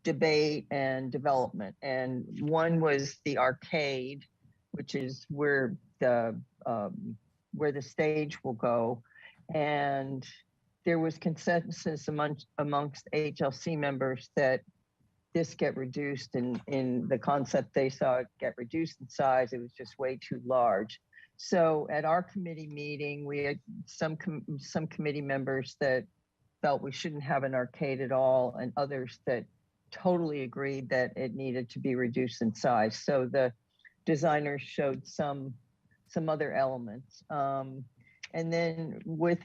debate and development. And one was the arcade, which is where the where the stage will go. And there was consensus amongst HLC members that this get reduced in the concept they saw it get reduced in size. It was just way too large. So at our committee meeting, we had some committee members that felt we shouldn't have an arcade at all, and others that totally agreed that it needed to be reduced in size. So the designers showed some other elements. And then with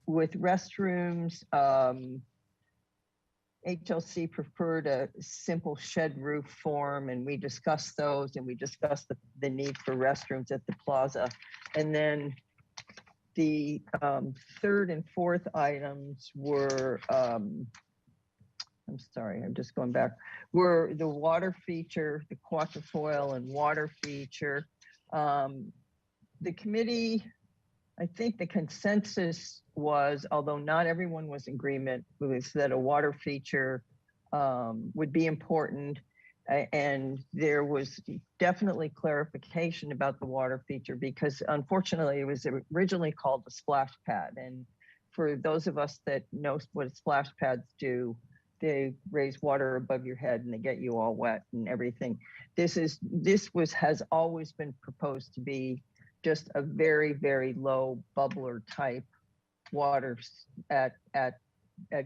restrooms, HLC preferred a simple shed roof form, and we discussed those, and we discussed the need for restrooms at the plaza. And then the third and fourth items were, I'm sorry, I'm just going back, were the water feature, the quatrefoil and water feature. The committee, I think the consensus was, although not everyone was in agreement, was that a water feature would be important. And there was definitely clarification about the water feature, because unfortunately it was originally called a splash pad. And for those of us that know what splash pads do, they raise water above your head and they get you all wet and everything. This has always been proposed to be just a very, very low bubbler type water at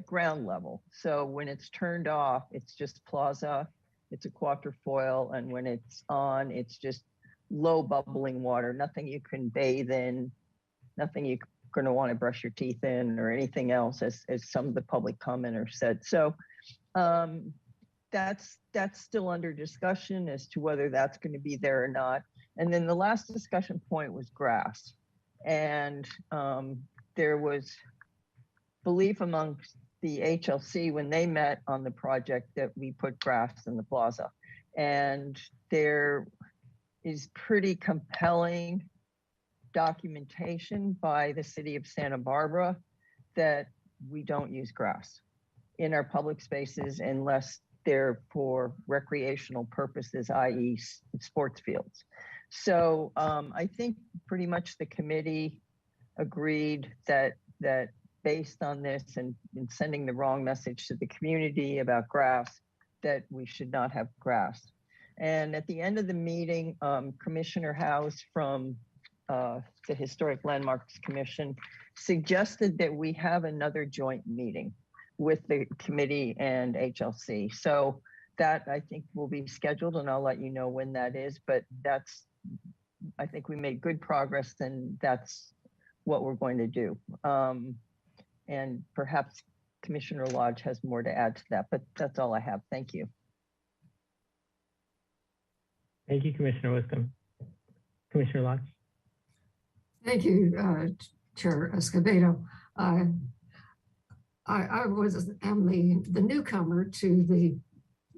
ground level. So when it's turned off, it's just plaza, it's a quatrefoil, and when it's on, it's just low bubbling water, nothing you can bathe in, nothing you're gonna wanna brush your teeth in or anything else, as some of the public commenters said. So that's still under discussion as to whether that's gonna be there or not. And then the last discussion point was grass. And there was belief amongst the HLC when they met on the project that we put grass in the plaza. And there is pretty compelling documentation by the city of Santa Barbara that we don't use grass in our public spaces unless they're for recreational purposes, i.e. sports fields. So I think pretty much the committee agreed that based on this and in sending the wrong message to the community about grass, that we should not have grass. And at the end of the meeting, Commissioner House from the Historic Landmarks Commission suggested that we have another joint meeting with the committee and HLC. So that I think will be scheduled, and I'll let you know when that is, but I think we made good progress, and that's what we're going to do. And perhaps Commissioner Lodge has more to add to that, but that's all I have. Thank you. Thank you, Commissioner Wiscombe. Commissioner Lodge. Thank you, Chair Escobedo. I am the newcomer to the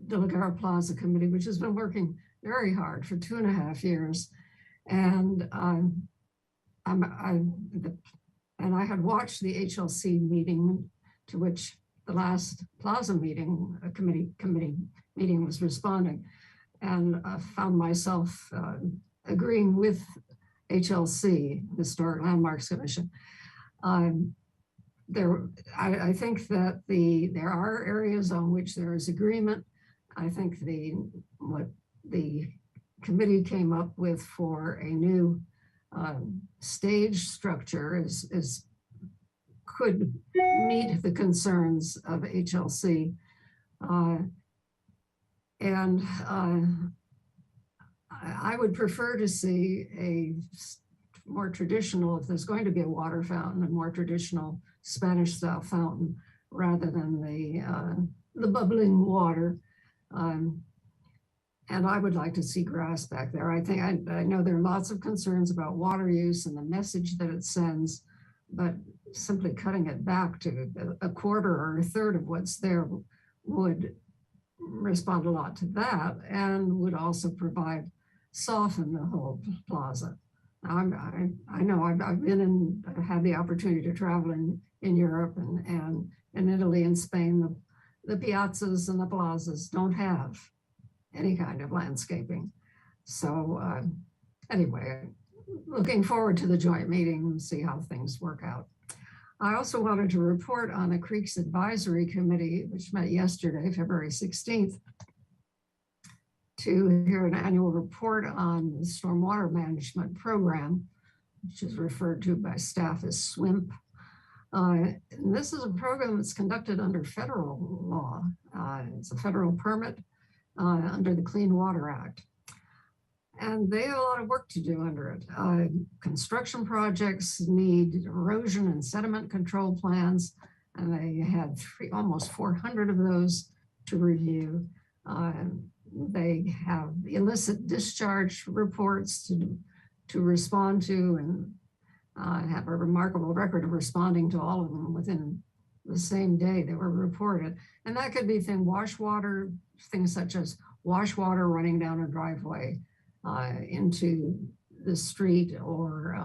De La Guerra Plaza Committee, which has been working very hard for 2.5 years. And I had watched the HLC meeting to which the last Plaza meeting, committee meeting was responding. And I found myself agreeing with HLC, Historic Landmarks Commission. I think that there are areas on which there is agreement. I think what the committee came up with for a new stage structure could meet the concerns of HLC. And I would prefer to see a more traditional, if there's going to be a water fountain, a more traditional Spanish style fountain rather than the bubbling water. And I would like to see grass back there. I know there are lots of concerns about water use and the message that it sends, but simply cutting it back to a quarter or a third of what's there would respond a lot to that, and would also soften the whole plaza. I know I've had the opportunity to travel in Europe and in Italy and Spain. The piazzas and the plazas don't have any kind of landscaping. So anyway, looking forward to the joint meeting and see how things work out. I also wanted to report on the Creeks Advisory Committee, which met yesterday, February 16th, to hear an annual report on the Stormwater Management Program, which is referred to by staff as SWIMP. And this is a program that's conducted under federal law. It's a federal permit under the Clean Water Act. And they have a lot of work to do under it. Construction projects need erosion and sediment control plans, and they had almost 400 of those to review. They have illicit discharge reports to respond to, and have a remarkable record of responding to all of them within the same day they were reported. And that could be things such as wash water running down a driveway into the street, or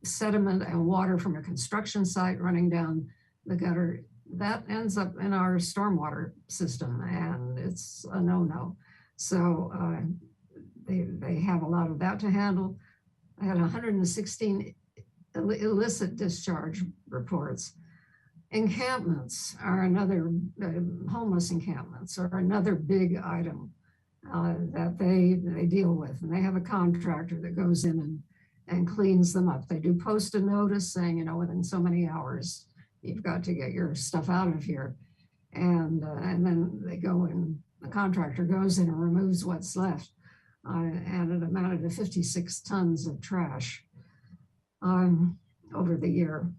sediment and water from a construction site running down the gutter. That ends up in our stormwater system, and it's a no-no. So they have a lot of that to handle. I had 116 illicit discharge reports. Encampments are another, homeless encampments are another big item that they deal with. And they have a contractor that goes in and cleans them up. They do post a notice saying, you know, within so many hours, you've got to get your stuff out of here. And then they go and the contractor goes in and removes what's left. And it amounted to 56 tons of trash over the year.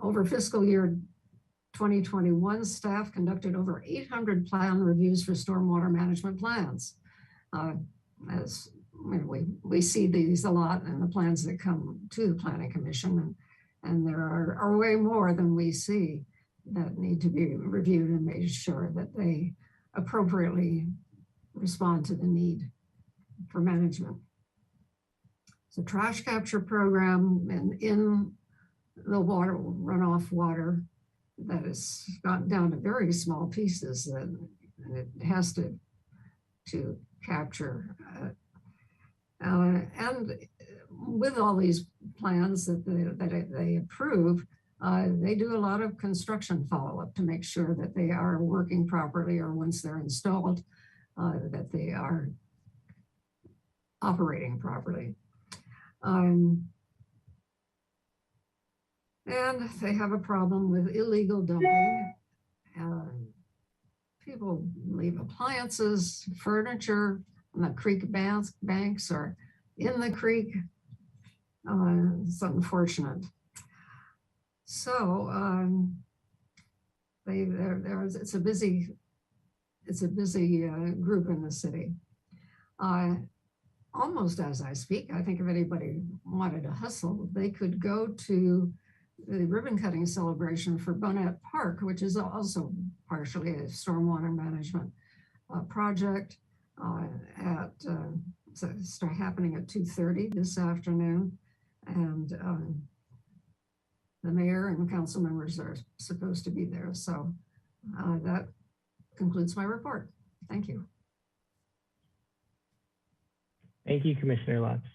Over fiscal year 2021, staff conducted over 800 plan reviews for stormwater management plans. As we see these a lot in the plans that come to the Planning Commission, and there are way more than we see that need to be reviewed and made sure that they appropriately respond to the need for management. It's a trash capture program, and in the water, runoff water, that has gotten down to very small pieces that it has to capture. And with all these plans that they approve, they do a lot of construction follow-up to make sure that they are working properly, or once they're installed, that they are operating properly. And they have a problem with illegal dumping. People leave appliances, furniture on the creek banks or in the creek. It's unfortunate. So it's a busy group in the city. Almost as I speak, I think if anybody wanted to hustle, they could go to the ribbon cutting celebration for Bonet Park, which is also partially a stormwater management project. Start happening at 2:30 this afternoon, and the mayor and council members are supposed to be there. So that concludes my report. Thank you. Thank you, Commissioner Lotz.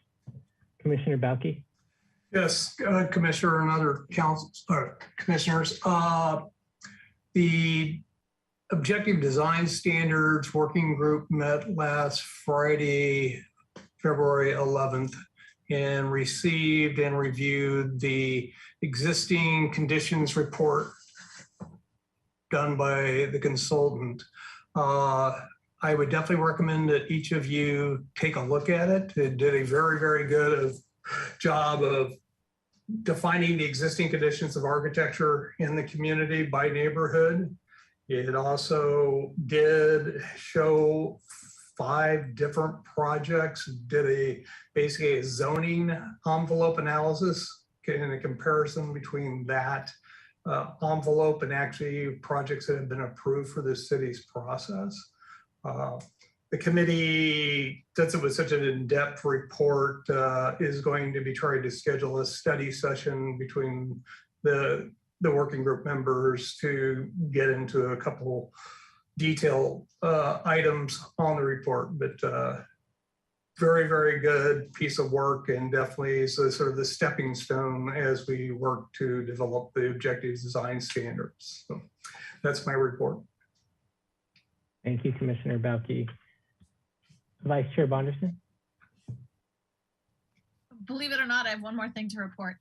Commissioner Bauke. Yes, Commissioner and other commissioners. The Objective Design Standards Working Group met last Friday, February 11th, and received and reviewed the existing conditions report done by the consultant. I would definitely recommend that each of you take a look at it. It did a very, very good job of defining the existing conditions of architecture in the community by neighborhood. It also did show 5 different projects, did basically a zoning envelope analysis in a comparison between that envelope and actually projects that have been approved for the city's process. The committee, since it was such an in-depth report, is going to be trying to schedule a study session between the working group members to get into a couple detailed items on the report. But very, very good piece of work, and definitely so sort of the stepping stone as we work to develop the objective design standards. So that's my report. Thank you, Commissioner Belke. Vice Chair Bonderson. Believe it or not, I have one more thing to report.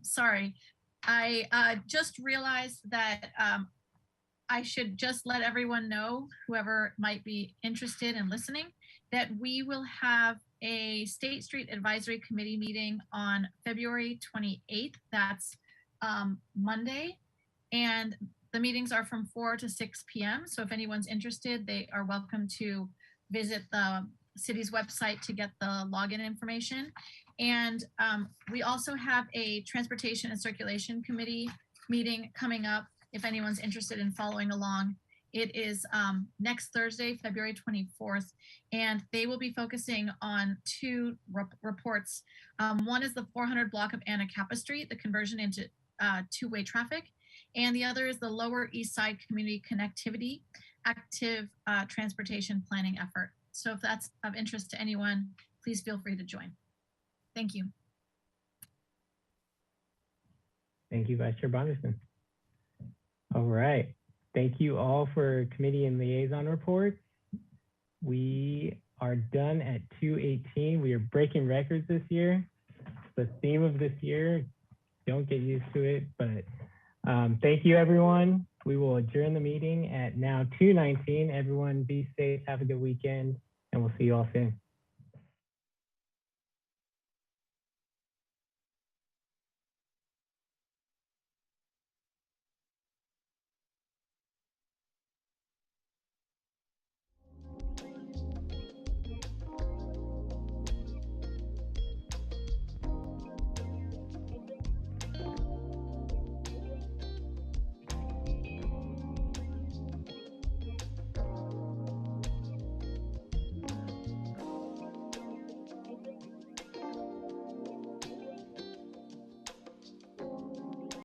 Sorry, I just realized that I should just let everyone know, whoever might be interested in listening, that we will have a State Street Advisory Committee meeting on February 28th. That's Monday. And the meetings are from 4 to 6 p.m. So if anyone's interested, they are welcome to visit the city's website to get the login information. And we also have a Transportation and Circulation Committee meeting coming up if anyone's interested in following along. It is next Thursday, February 24th, and they will be focusing on two reports. One is the 400 block of Anacapa Street, the conversion into two-way traffic, and the other is the Lower East Side Community Connectivity Active Transportation Planning Effort. So if that's of interest to anyone, please feel free to join. Thank you. Thank you, Vice Chair Bonderson. All right. Thank you all for committee and liaison reports. We are done at 2:18. We are breaking records this year. The theme of this year, don't get used to it, but thank you, everyone. We will adjourn the meeting at now 2:19. Everyone be safe, have a good weekend, and we'll see you all soon.